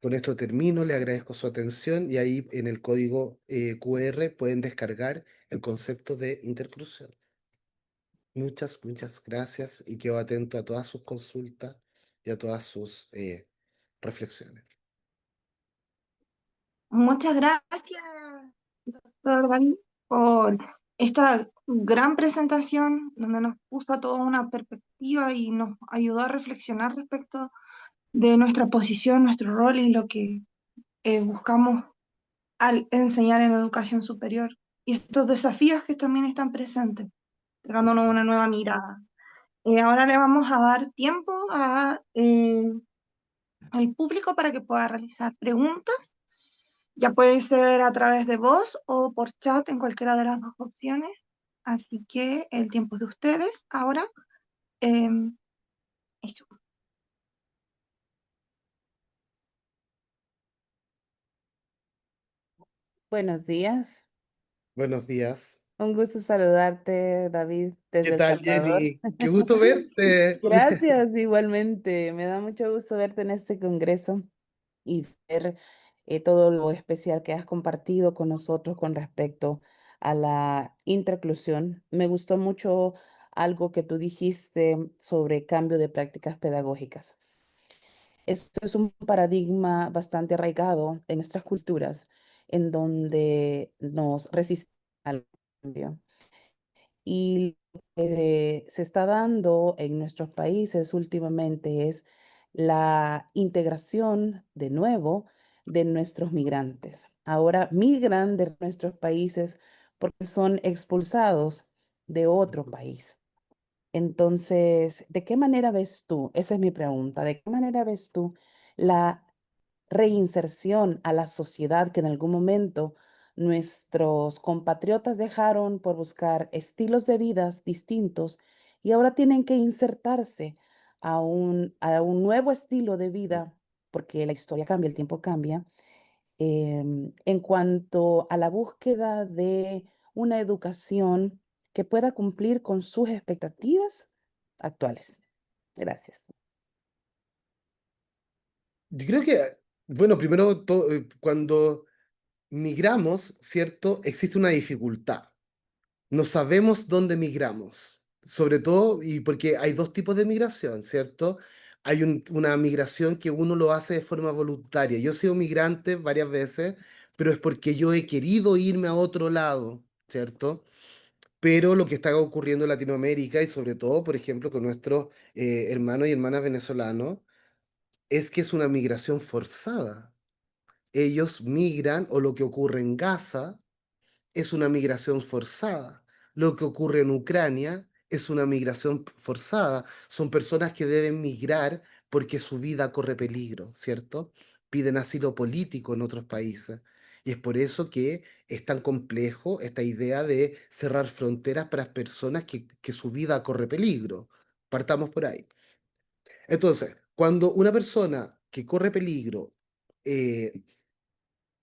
Speaker 2: Con esto termino, le agradezco su atención y ahí en el código QR pueden descargar el concepto de interclusión. Muchas gracias y quedo atento a todas sus consultas y a todas sus reflexiones.
Speaker 1: Muchas gracias, doctor David, por esta gran presentación donde nos puso a toda una perspectiva y nos ayudó a reflexionar respecto de nuestra posición, nuestro rol y lo que buscamos al enseñar en educación superior y estos desafíos que también están presentes, dándonos una nueva mirada. Ahora le vamos a dar tiempo al público para que pueda realizar preguntas. Ya puede ser a través de voz o por chat en cualquiera de las dos opciones. Así que el tiempo es de ustedes. Ahora, eh, hecho.
Speaker 3: Buenos días.
Speaker 2: Buenos días.
Speaker 3: Un gusto saludarte, David,
Speaker 2: ¿Qué
Speaker 3: desde El
Speaker 2: tal,
Speaker 3: Salvador.
Speaker 2: Jenny? Qué gusto verte.
Speaker 3: Gracias, igualmente. Me da mucho gusto verte en este congreso y ver todo lo especial que has compartido con nosotros con respecto a la interclusión. Me gustó mucho algo que tú dijiste sobre cambio de prácticas pedagógicas. Esto es un paradigma bastante arraigado en nuestras culturas, en donde nos resistimos al cambio. Y lo que se está dando en nuestros países últimamente es la integración de nuevo de nuestros migrantes. Ahora migran de nuestros países porque son expulsados de otro país. Entonces, ¿de qué manera ves tú? Esa es mi pregunta. ¿De qué manera ves tú la reinserción a la sociedad que en algún momento nuestros compatriotas dejaron por buscar estilos de vidas distintos y ahora tienen que insertarse a un nuevo estilo de vida, porque la historia cambia, el tiempo cambia, en cuanto a la búsqueda de una educación que pueda cumplir con sus expectativas actuales? Gracias.
Speaker 2: Yo creo que, bueno, primero, cuando migramos, ¿cierto? Existe una dificultad. No sabemos dónde migramos, sobre todo, y porque hay dos tipos de migración, ¿cierto? Hay una migración que uno lo hace de forma voluntaria. Yo he sido migrante varias veces, pero es porque yo he querido irme a otro lado, ¿cierto? Pero lo que está ocurriendo en Latinoamérica y sobre todo, por ejemplo, con nuestros hermanos y hermanas venezolanos, es que es una migración forzada. Ellos migran, o lo que ocurre en Gaza es una migración forzada. Lo que ocurre en Ucrania es una migración forzada. Son personas que deben migrar porque su vida corre peligro, ¿cierto? Piden asilo político en otros países. Y es por eso que es tan complejo esta idea de cerrar fronteras para personas que su vida corre peligro. Partamos por ahí. Entonces, cuando una persona que corre peligro eh,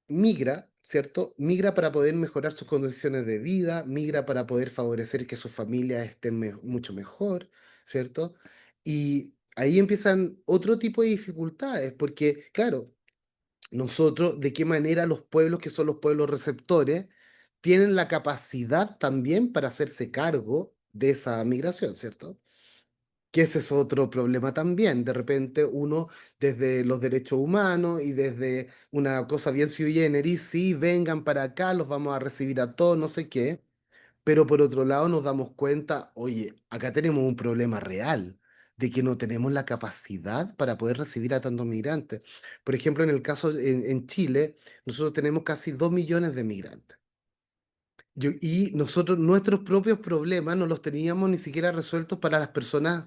Speaker 2: migra, ¿cierto? Migra para poder mejorar sus condiciones de vida, migra para poder favorecer que sus familias estén mucho mejor, ¿cierto? Y ahí empiezan otro tipo de dificultades, porque, claro, nosotros, de qué manera los pueblos que son los pueblos receptores tienen la capacidad también para hacerse cargo de esa migración, ¿cierto? Que ese es otro problema también. De repente uno desde los derechos humanos y desde una cosa bien sui generis, sí, vengan para acá, los vamos a recibir a todos, no sé qué, pero por otro lado nos damos cuenta, oye, acá tenemos un problema real de que no tenemos la capacidad para poder recibir a tantos migrantes. Por ejemplo, en el caso en Chile, nosotros tenemos casi 2 millones de migrantes. Y nosotros, nuestros propios problemas no los teníamos ni siquiera resueltos para las personas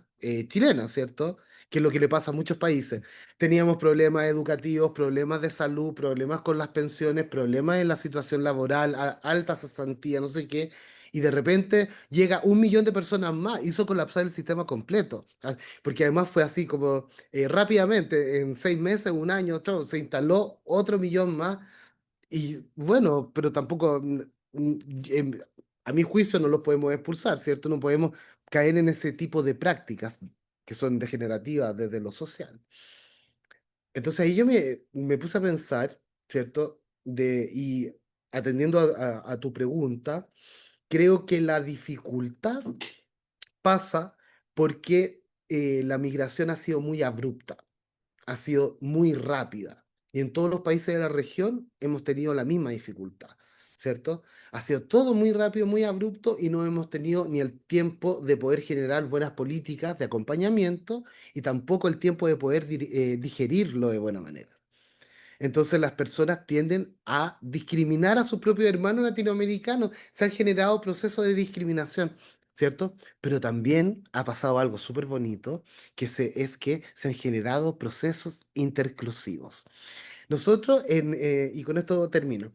Speaker 2: chilenas, ¿cierto? Que es lo que le pasa a muchos países. Teníamos problemas educativos, problemas de salud, problemas con las pensiones, problemas en la situación laboral, alta cesantía, no sé qué. Y de repente llega 1 millón de personas más, hizo colapsar el sistema completo. Porque además fue así como rápidamente, en 6 meses, un año, se instaló otro millón más y bueno, pero tampoco, mm, em, a mi juicio, no los podemos expulsar, ¿cierto? No podemos caer en ese tipo de prácticas que son degenerativas desde lo social. Entonces ahí yo me puse a pensar, ¿cierto? Y atendiendo a tu pregunta, creo que la dificultad pasa porque la migración ha sido muy abrupta, ha sido muy rápida. Y en todos los países de la región hemos tenido la misma dificultad, ¿cierto? Ha sido todo muy rápido, muy abrupto y no hemos tenido ni el tiempo de poder generar buenas políticas de acompañamiento y tampoco el tiempo de poder digerirlo de buena manera. Entonces las personas tienden a discriminar a sus propios hermanos latinoamericanos. Se han generado procesos de discriminación, ¿cierto? Pero también ha pasado algo súper bonito, es que se han generado procesos interclusivos. Nosotros, y con esto termino,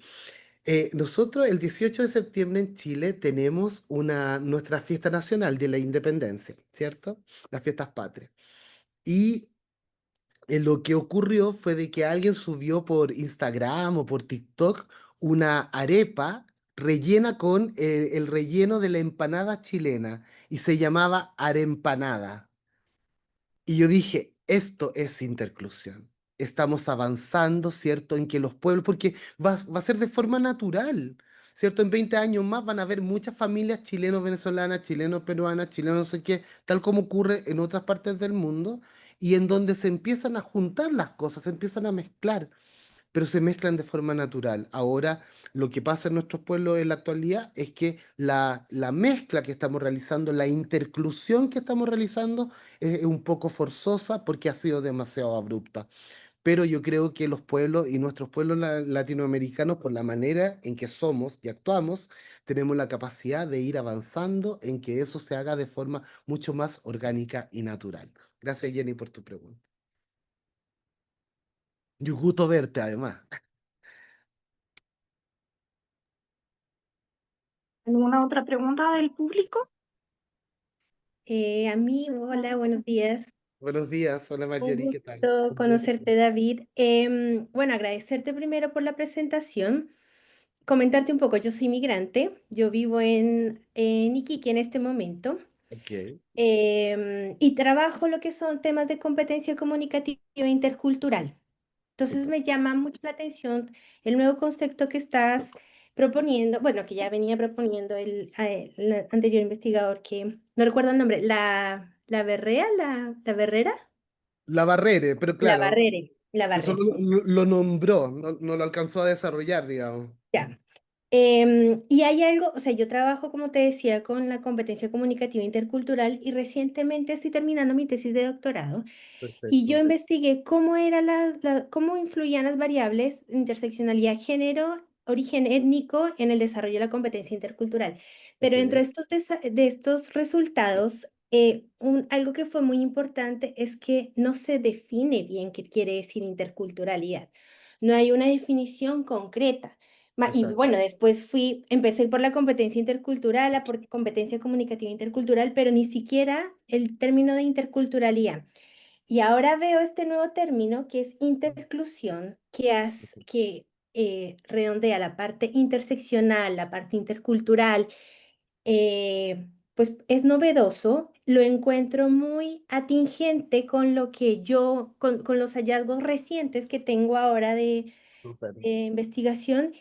Speaker 2: nosotros el 18 de septiembre en Chile tenemos nuestra fiesta nacional de la independencia, ¿cierto? Las fiestas patrias. Y lo que ocurrió fue de que alguien subió por Instagram o por TikTok una arepa rellena con el relleno de la empanada chilena y se llamaba arempanada. Y yo dije, esto es interclusión. Estamos avanzando, ¿cierto? En que los pueblos, porque va a ser de forma natural, ¿cierto? En 20 años más van a haber muchas familias chilenos-venezolanas, chilenos-peruanas, chilenos no sé qué, tal como ocurre en otras partes del mundo. y en donde se empiezan a juntar las cosas, se empiezan a mezclar, pero se mezclan de forma natural. Ahora, lo que pasa en nuestros pueblos en la actualidad es que la mezcla que estamos realizando, la interclusión que estamos realizando es un poco forzosa porque ha sido demasiado abrupta. Pero yo creo que los pueblos y nuestros pueblos latinoamericanos, por la manera en que somos y actuamos, tenemos la capacidad de ir avanzando en que eso se haga de forma mucho más orgánica y natural. Gracias, Jenny, por tu pregunta. Y un gusto verte, además.
Speaker 1: ¿Alguna otra pregunta del público?
Speaker 4: A mí, hola, buenos días.
Speaker 2: Buenos días, hola
Speaker 4: Un
Speaker 2: Marjorie, ¿qué tal?
Speaker 4: gusto conocerte, David. Bueno, agradecerte primero por la presentación. Comentarte un poco, yo soy migrante, yo vivo en Iquique en este momento
Speaker 2: Ok,
Speaker 4: y trabajo lo que son temas de competencia comunicativa e intercultural. Entonces
Speaker 2: súper.
Speaker 4: me llama mucho la atención el nuevo concepto que estás proponiendo, bueno, que ya venía proponiendo el anterior investigador que no recuerdo el nombre, la Berrea, la Berrera,
Speaker 2: La Barrere, pero
Speaker 4: la
Speaker 2: claro,
Speaker 4: Barrere, la
Speaker 2: solo
Speaker 4: Barrere.
Speaker 2: lo nombró, no lo alcanzó a desarrollar, digamos.
Speaker 4: Ya. Y hay algo, o sea, yo trabajo, como te decía, con la competencia comunicativa intercultural y recientemente estoy terminando mi tesis de doctorado. Y yo
Speaker 2: Perfecto.
Speaker 4: investigué cómo cómo influían las variables interseccionalidad, género, origen étnico en el desarrollo de la competencia intercultural. Pero dentro
Speaker 2: Ok,
Speaker 4: de estos resultados, algo que fue muy importante es que no se define bien qué quiere decir interculturalidad. No hay una definición concreta. Y
Speaker 2: exacto.
Speaker 4: bueno, después empecé por la competencia intercultural, por competencia comunicativa intercultural, pero ni siquiera el término de interculturalidad. Y ahora veo este nuevo término que es interclusión, que redondea la parte interseccional, la parte intercultural, pues es novedoso, lo encuentro muy atingente con lo que con los hallazgos recientes que tengo ahora
Speaker 2: Súper.
Speaker 4: de investigación.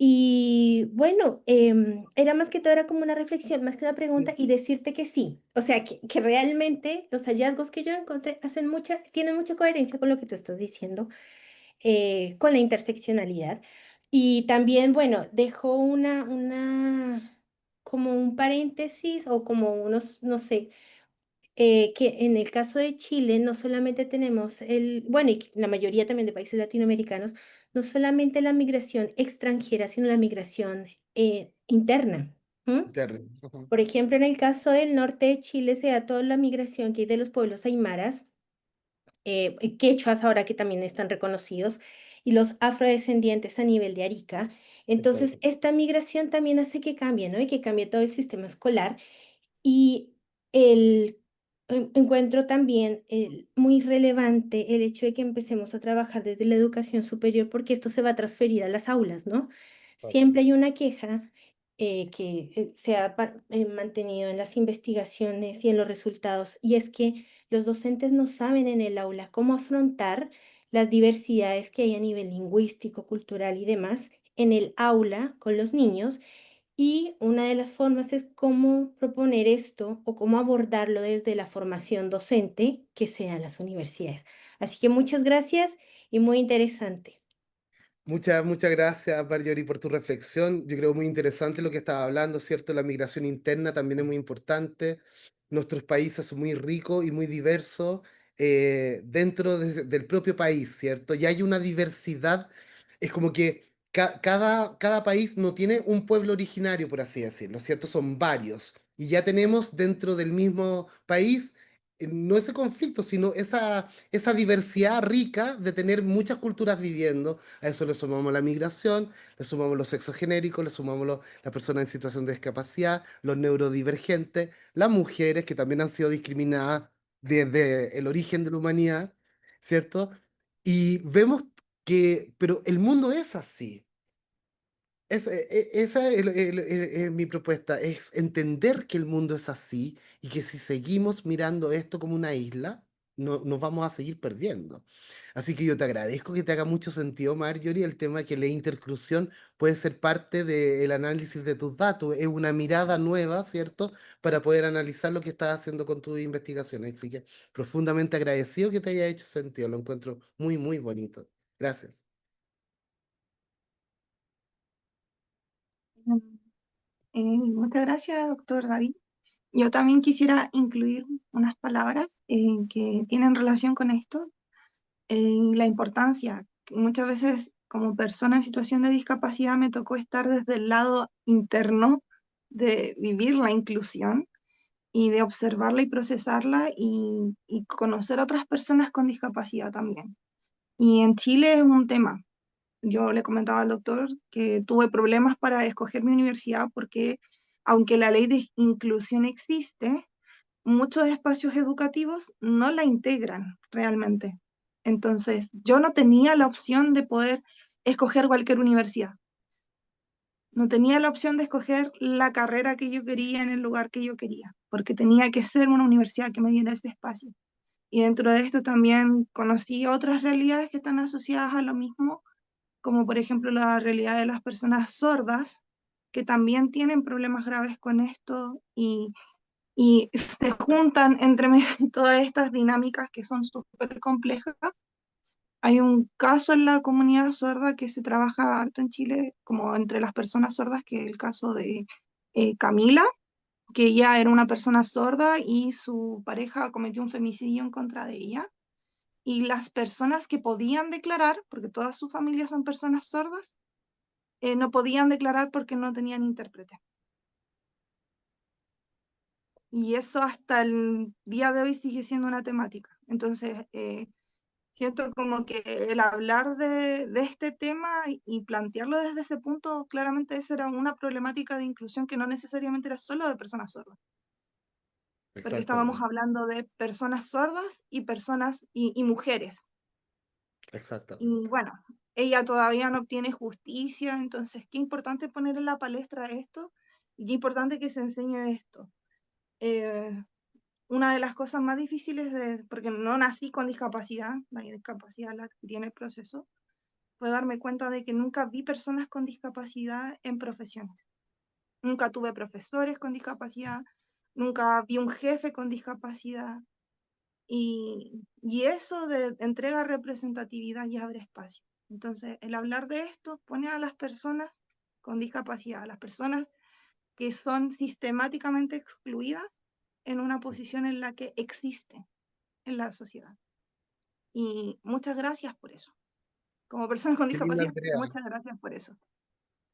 Speaker 4: Y bueno, era más que todo, era como una reflexión, más que una pregunta, y decirte que sí. O sea, que realmente los hallazgos que yo encontré tienen mucha coherencia con lo que tú estás diciendo, con la interseccionalidad. Y también, bueno, dejo como un paréntesis o como unos, no sé, que en el caso de Chile no solamente tenemos bueno, y la mayoría también de países latinoamericanos, no solamente la migración extranjera, sino la migración interna. ¿M?
Speaker 2: Terry. Ujú.
Speaker 4: Por ejemplo, en el caso del norte de Chile se da toda la migración que hay de los pueblos aymaras, quechuas ahora que también están reconocidos, y los afrodescendientes a nivel de Arica. Entonces,
Speaker 2: Exacto.
Speaker 4: esta migración también hace que cambie, ¿no? Y que cambie todo el sistema escolar. Y encuentro también muy relevante el hecho de que empecemos a trabajar desde la educación superior porque esto se va a transferir a las aulas, ¿no?
Speaker 2: Exacto.
Speaker 4: Siempre hay una queja que se ha mantenido en las investigaciones y en los resultados, y es que los docentes no saben en el aula cómo afrontar las diversidades que hay a nivel lingüístico, cultural y demás en el aula con los niños, y una de las formas es cómo proponer esto o cómo abordarlo desde la formación docente que sea en las universidades. Así que muchas gracias y muy interesante.
Speaker 2: Muchas gracias, Marjorie, por tu reflexión. Yo creo muy interesante lo que estaba hablando, ¿cierto? La migración interna también es muy importante. Nuestros países son muy ricos y muy diversos dentro del propio país, ¿cierto? Y hay una diversidad, es como que cada país no tiene un pueblo originario, por así decirlo, ¿cierto? Son varios. Y ya tenemos dentro del mismo país, no ese conflicto, sino esa diversidad rica de tener muchas culturas viviendo. A eso le sumamos la migración, le sumamos los sexos genéricos, le sumamos las personas en situación de discapacidad, los neurodivergentes, las mujeres que también han sido discriminadas desde el origen de la humanidad, ¿cierto? Y vemos pero el mundo es así. Esa es mi propuesta, es entender que el mundo es así y que si seguimos mirando esto como una isla, nos vamos a seguir perdiendo. Así que yo te agradezco que te haga mucho sentido, Marjorie, el tema que la interclusión puede ser parte del análisis de tus datos. Es una mirada nueva, ¿cierto? Para poder analizar lo que estás haciendo con tus investigaciones. Así que profundamente agradecido que te haya hecho sentido. Lo encuentro muy, muy bonito. Gracias.
Speaker 1: Muchas gracias, doctor David. Yo también quisiera incluir unas palabras que tienen relación con esto, la importancia, que muchas veces como persona en situación de discapacidad me tocó estar desde el lado interno de vivir la inclusión y de observarla y procesarla y conocer otras personas con discapacidad también. Y en Chile es un tema. Yo le comentaba al doctor que tuve problemas para escoger mi universidad porque aunque la ley de inclusión existe, muchos espacios educativos no la integran realmente. Entonces, yo no tenía la opción de poder escoger cualquier universidad. No tenía la opción de escoger la carrera que yo quería en el lugar que yo quería, porque tenía que ser una universidad que me diera ese espacio. Y dentro de esto también conocí otras realidades que están asociadas a lo mismo, como por ejemplo la realidad de las personas sordas, que también tienen problemas graves con esto y se juntan entre todas estas dinámicas que son súper complejas. Hay un caso en la comunidad sorda que se trabaja harto en Chile, como entre las personas sordas, que es el caso de Camila, que ella era una persona sorda y su pareja cometió un femicidio en contra de ella. Y las personas que podían declarar, porque toda su familia son personas sordas, no podían declarar porque no tenían intérprete. Y eso hasta el día de hoy sigue siendo una temática. Entonces, siento como que el hablar de este tema y plantearlo desde ese punto, claramente esa era una problemática de inclusión que no necesariamente era solo de personas sordas, porque estábamos
Speaker 2: Exactamente.
Speaker 1: hablando de personas sordas y personas y mujeres. Y
Speaker 2: Exactamente.
Speaker 1: bueno, ella todavía no obtiene justicia, entonces qué importante poner en la palestra esto y qué importante que se enseñe de esto. Una de las cosas más difíciles, porque no nací con discapacidad, la discapacidad la adquirí en el proceso, fue darme cuenta de que nunca vi personas con discapacidad en profesiones. Nunca tuve profesores con discapacidad, nunca vi un jefe con discapacidad. Y eso entrega representatividad y abre espacio. Entonces, el hablar de esto pone a las personas con discapacidad, a las personas que son sistemáticamente excluidas en una posición en la que existen en la sociedad. Y muchas gracias por eso. Como persona con
Speaker 2: Qué linda,
Speaker 1: discapacidad,
Speaker 2: Andrea.
Speaker 1: muchas gracias por eso.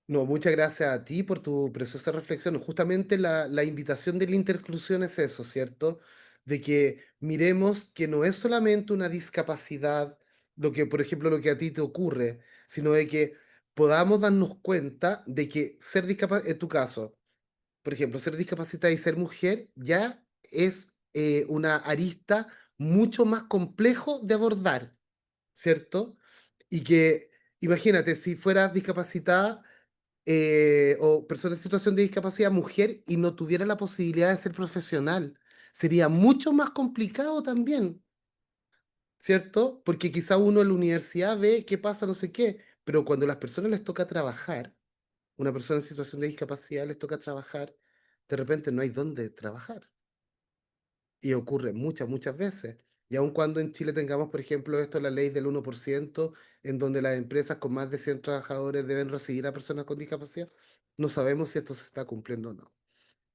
Speaker 2: No, muchas gracias a ti por tu preciosa reflexión. Justamente la invitación de la interclusión es eso, ¿cierto? De que miremos que no es solamente una discapacidad, lo que, por ejemplo, lo que a ti te ocurre, sino de que podamos darnos cuenta de que ser discapacitada, en tu caso, por ejemplo, ser discapacitada y ser mujer ya es una arista mucho más complejo de abordar, ¿cierto? Y que, imagínate, si fueras discapacitada o persona en situación de discapacidad mujer y no tuviera la posibilidad de ser profesional, sería mucho más complicado también, ¿cierto? Porque quizá uno en la universidad ve qué pasa, no sé qué, pero cuando a las personas les toca trabajar, una persona en situación de discapacidad les toca trabajar, de repente no hay dónde trabajar. Y ocurre muchas, muchas veces. Y aun cuando en Chile tengamos, por ejemplo, esto, la ley del 1%, en donde las empresas con más de 100 trabajadores deben recibir a personas con discapacidad, no sabemos si esto se está cumpliendo o no.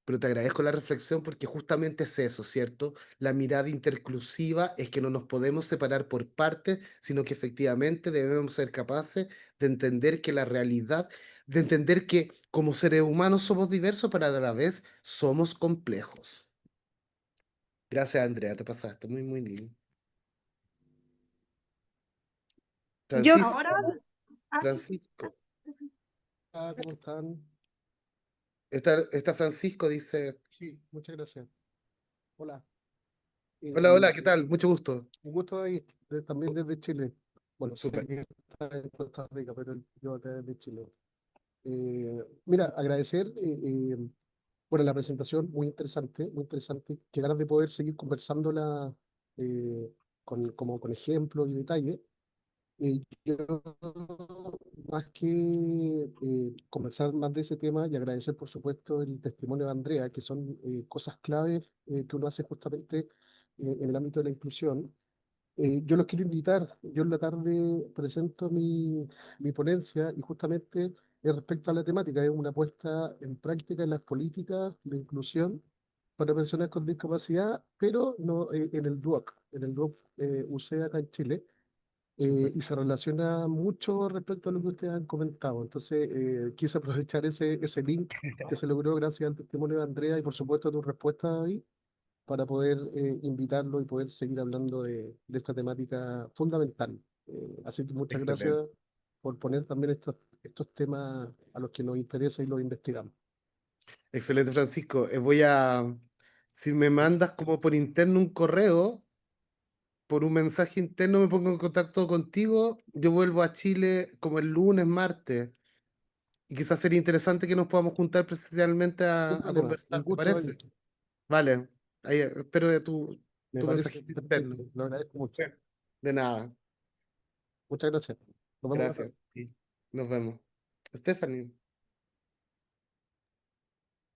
Speaker 2: Pero te agradezco la reflexión porque justamente es eso, ¿cierto? La mirada interclusiva es que no nos podemos separar por partes, sino que efectivamente debemos ser capaces de entender que la realidad, de entender que como seres humanos somos diversos, pero a la vez somos complejos. Gracias, Andrea, te pasaste. Muy, muy lindo.
Speaker 5: Yo,
Speaker 1: Ahora,
Speaker 2: Francisco,
Speaker 1: sí.
Speaker 2: Francisco. ¿Cómo están? Está Francisco, dice.
Speaker 6: Sí, muchas gracias. Hola.
Speaker 2: Hola,
Speaker 6: Eh,
Speaker 2: hola, ¿qué tal? Mucho gusto.
Speaker 6: un gusto ahí, también desde Chile. Bueno, sé
Speaker 2: Súper.
Speaker 6: que está en Costa Rica, pero yo acá desde Chile. Mira, agradecer por la presentación, muy interesante, muy interesante. Qué ganas de poder seguir conversándola como con ejemplos y detalles. Yo, más que conversar más de ese tema y agradecer, por supuesto, el testimonio de Andrea, que son cosas claves que uno hace justamente en el ámbito de la inclusión. Yo los quiero invitar. Yo en la tarde presento mi ponencia y justamente respecto a la temática, es una puesta en práctica en las políticas de inclusión para personas con discapacidad, pero no en el DUOC UC acá en Chile,
Speaker 2: Súper.
Speaker 6: y se relaciona mucho respecto a lo que ustedes han comentado. Entonces, quise aprovechar ese link que se logró gracias al testimonio de Andrea y por supuesto a tu respuesta, David, para poder invitarlo y poder seguir hablando de esta temática fundamental. Así que muchas gracias
Speaker 2: Excelente.
Speaker 6: por poner también estos temas a los que nos interesa y los investigamos.
Speaker 2: Excelente, Francisco. Si me mandas como por interno un correo, por un mensaje interno me pongo en contacto contigo. Yo vuelvo a Chile como el lunes, martes. Y quizás sería interesante que nos podamos juntar presencialmente
Speaker 6: Sin
Speaker 2: a
Speaker 6: problema, un
Speaker 2: conversar, ¿te
Speaker 6: gusto, David.
Speaker 2: parece? Vale, ahí espero
Speaker 6: Me
Speaker 2: tu
Speaker 6: parece
Speaker 2: mensajito interno.
Speaker 6: perfecto, lo agradezco mucho.
Speaker 2: De nada,
Speaker 6: Muchas gracias. Nos vemos más
Speaker 2: gracias.
Speaker 6: tarde.
Speaker 2: Sí, nos vemos. Stephanie.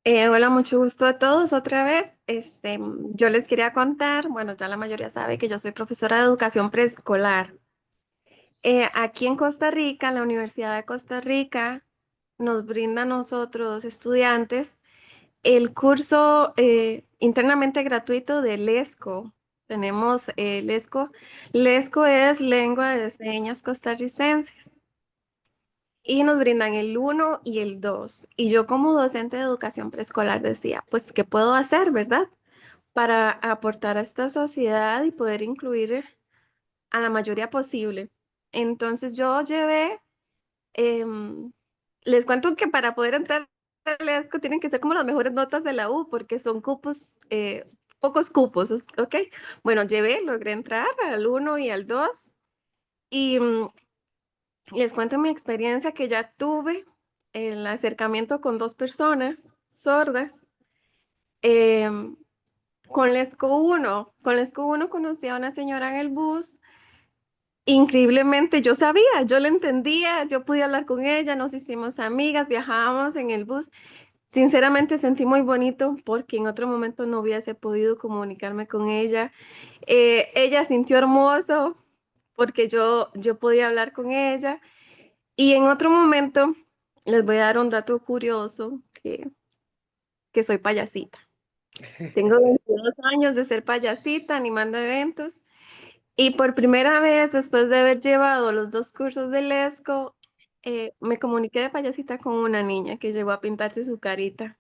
Speaker 5: Hola, mucho gusto a todos otra vez. Yo les quería contar, bueno, ya la mayoría sabe que yo soy profesora de educación preescolar. Aquí en Costa Rica, la Universidad de Costa Rica nos brinda a nosotros, estudiantes, el curso internamente gratuito de LESCO. Tenemos LESCO. LESCO es Lengua de Señas Costarricense y nos brindan el uno y el 2. Y yo como docente de educación preescolar decía, pues, ¿qué puedo hacer, verdad? Para aportar a esta sociedad y poder incluir a la mayoría posible. Entonces yo llevé, em, les cuento que para poder entrar al ESCO tienen que ser como las mejores notas de la U, porque son cupos, pocos cupos, ¿ok? Bueno, logré entrar al uno y al 2. Y les cuento mi experiencia que ya tuve, el acercamiento con dos personas sordas. Em, con la ESCO 1 conocí a una señora en el bus. Increíblemente, yo sabía, yo la entendía, yo pude hablar con ella, nos hicimos amigas, viajábamos en el bus. Sinceramente sentí muy bonito porque en otro momento no hubiese podido comunicarme con ella. Ella sintió hermoso porque yo podía hablar con ella. Y en otro momento les voy a dar un dato curioso, que soy payasita. Tengo 22 años de ser payasita, animando eventos. Y por primera vez, después de haber llevado los dos cursos de Lesco, me comuniqué de payasita con una niña que llegó a pintarse su carita.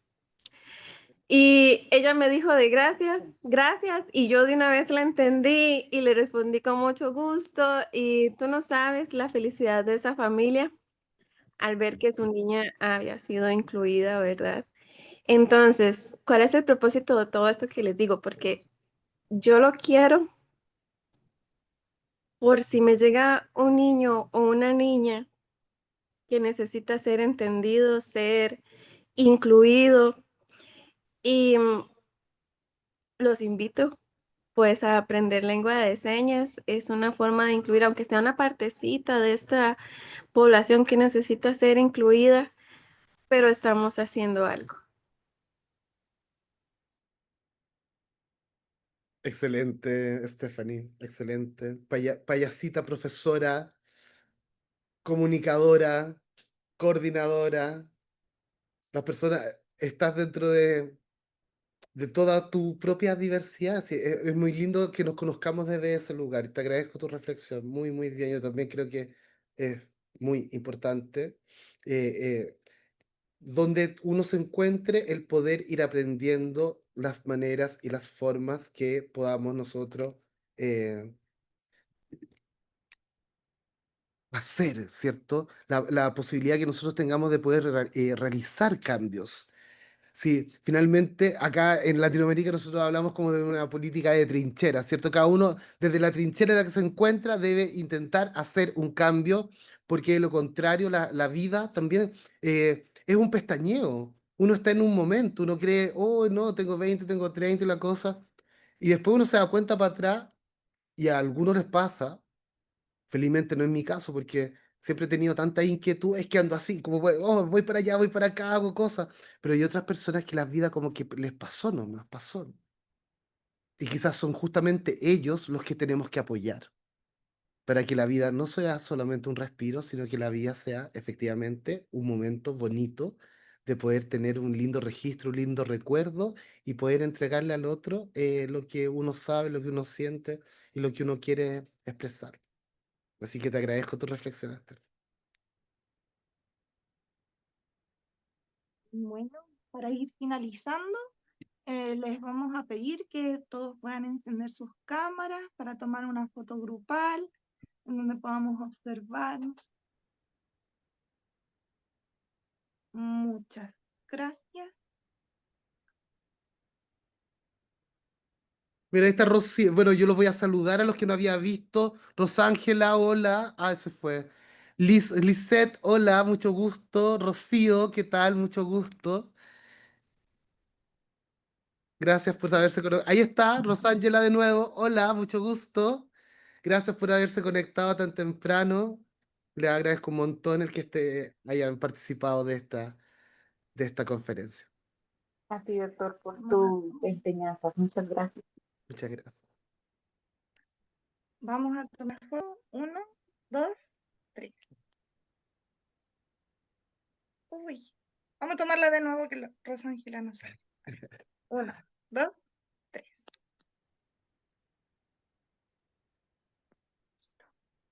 Speaker 5: Y ella me dijo de gracias, gracias, y yo de una vez la entendí y le respondí con mucho gusto. Y tú no sabes la felicidad de esa familia al ver que su niña había sido incluida, ¿verdad? Entonces, ¿cuál es el propósito de todo esto que les digo? Porque yo lo quiero por si me llega un niño o una niña que necesita ser entendido, ser incluido, y los invito pues a aprender lengua de señas. Es una forma de incluir, aunque sea una partecita de esta población que necesita ser incluida, pero estamos haciendo algo.
Speaker 2: Excelente, Stephanie. Excelente. Payasita, profesora, comunicadora, coordinadora. Las personas, estás dentro de toda tu propia diversidad. Sí, es muy lindo que nos conozcamos desde ese lugar. Y te agradezco tu reflexión. Muy, muy bien. Yo también creo que es muy importante. Donde uno se encuentre, el poder ir aprendiendo las maneras y las formas que podamos nosotros eh, hacer, ¿cierto? La posibilidad que nosotros tengamos de poder realizar cambios. Sí, finalmente acá en Latinoamérica nosotros hablamos como de una política de trinchera, ¿cierto? Cada uno desde la trinchera en la que se encuentra debe intentar hacer un cambio, porque de lo contrario la vida también es un pestañeo. Uno está en un momento, uno cree, oh, no, tengo 20, tengo 30 y la cosa, y después uno se da cuenta para atrás Y a algunos les pasa, felizmente no es mi caso, porque siempre he tenido tanta inquietud, es que ando así, como voy para allá, voy para acá, hago cosas, pero hay otras personas que la vida como que les pasó nomás, pasó. Y quizás son justamente ellos los que tenemos que apoyar para que la vida no sea solamente un respiro, sino que la vida sea efectivamente un momento bonito de poder tener un lindo registro, un lindo recuerdo y poder entregarle al otro lo que uno sabe, lo que uno siente y lo que uno quiere expresar. Así que te agradezco tu reflexión, Esther.
Speaker 1: Bueno, para ir finalizando, les vamos a pedir que todos puedan encender sus cámaras para tomar una foto grupal en donde podamos observarnos. Muchas gracias.
Speaker 2: Mira, ahí está Rosy. Bueno, yo los voy a saludar a los que no había visto. Rosángela, hola. Ah, ese fue. Lisette, hola, mucho gusto. Rocío, ¿qué tal? Mucho gusto. Gracias por haberse conectado. Ahí está, Rosángela de nuevo. Hola, mucho gusto. Gracias por haberse conectado tan temprano. Les agradezco un montón el que hayan participado de esta conferencia.
Speaker 7: A ti, doctor, por
Speaker 1: Vamos
Speaker 7: tu enseñanza. Muchas gracias.
Speaker 2: Muchas gracias.
Speaker 1: Vamos a tomar foto. 1, 2, 3. Uy. Vamos a tomarla de nuevo que la Rosángela no sale. 1, 2, 3.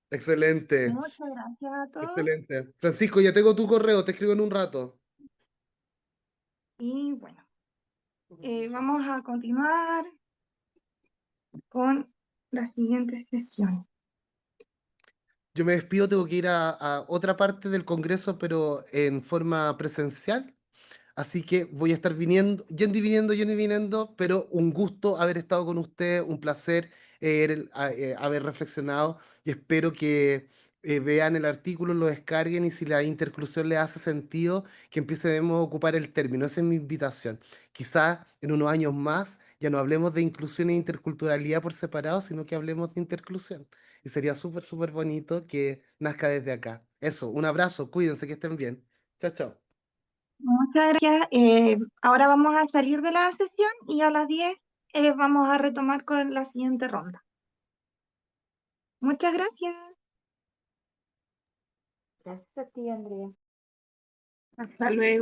Speaker 2: Excelente,
Speaker 1: Muchas gracias a todos.
Speaker 2: excelente. Francisco, ya tengo tu correo, te escribo en un rato.
Speaker 1: Y bueno, vamos a continuar con la siguiente sesión.
Speaker 2: Yo me despido, tengo que ir a otra parte del Congreso, pero en forma presencial. Así que voy a estar viniendo, yendo y viniendo, pero un gusto haber estado con usted, un placer haber reflexionado y espero que vean el artículo, lo descarguen y si la interclusión les hace sentido, que empecemos a ocupar el término. Esa es mi invitación. Quizás en unos años más ya no hablemos de inclusión e interculturalidad por separado, sino que hablemos de interclusión. Y sería súper, súper bonito que nazca desde acá. Eso, un abrazo, cuídense, que estén bien. Chao, chao.
Speaker 1: Muchas gracias. Ahora vamos a salir de la sesión y a las 10 vamos a retomar con la siguiente ronda. Muchas gracias.
Speaker 7: Gracias a ti, Andrea.
Speaker 3: Hasta luego.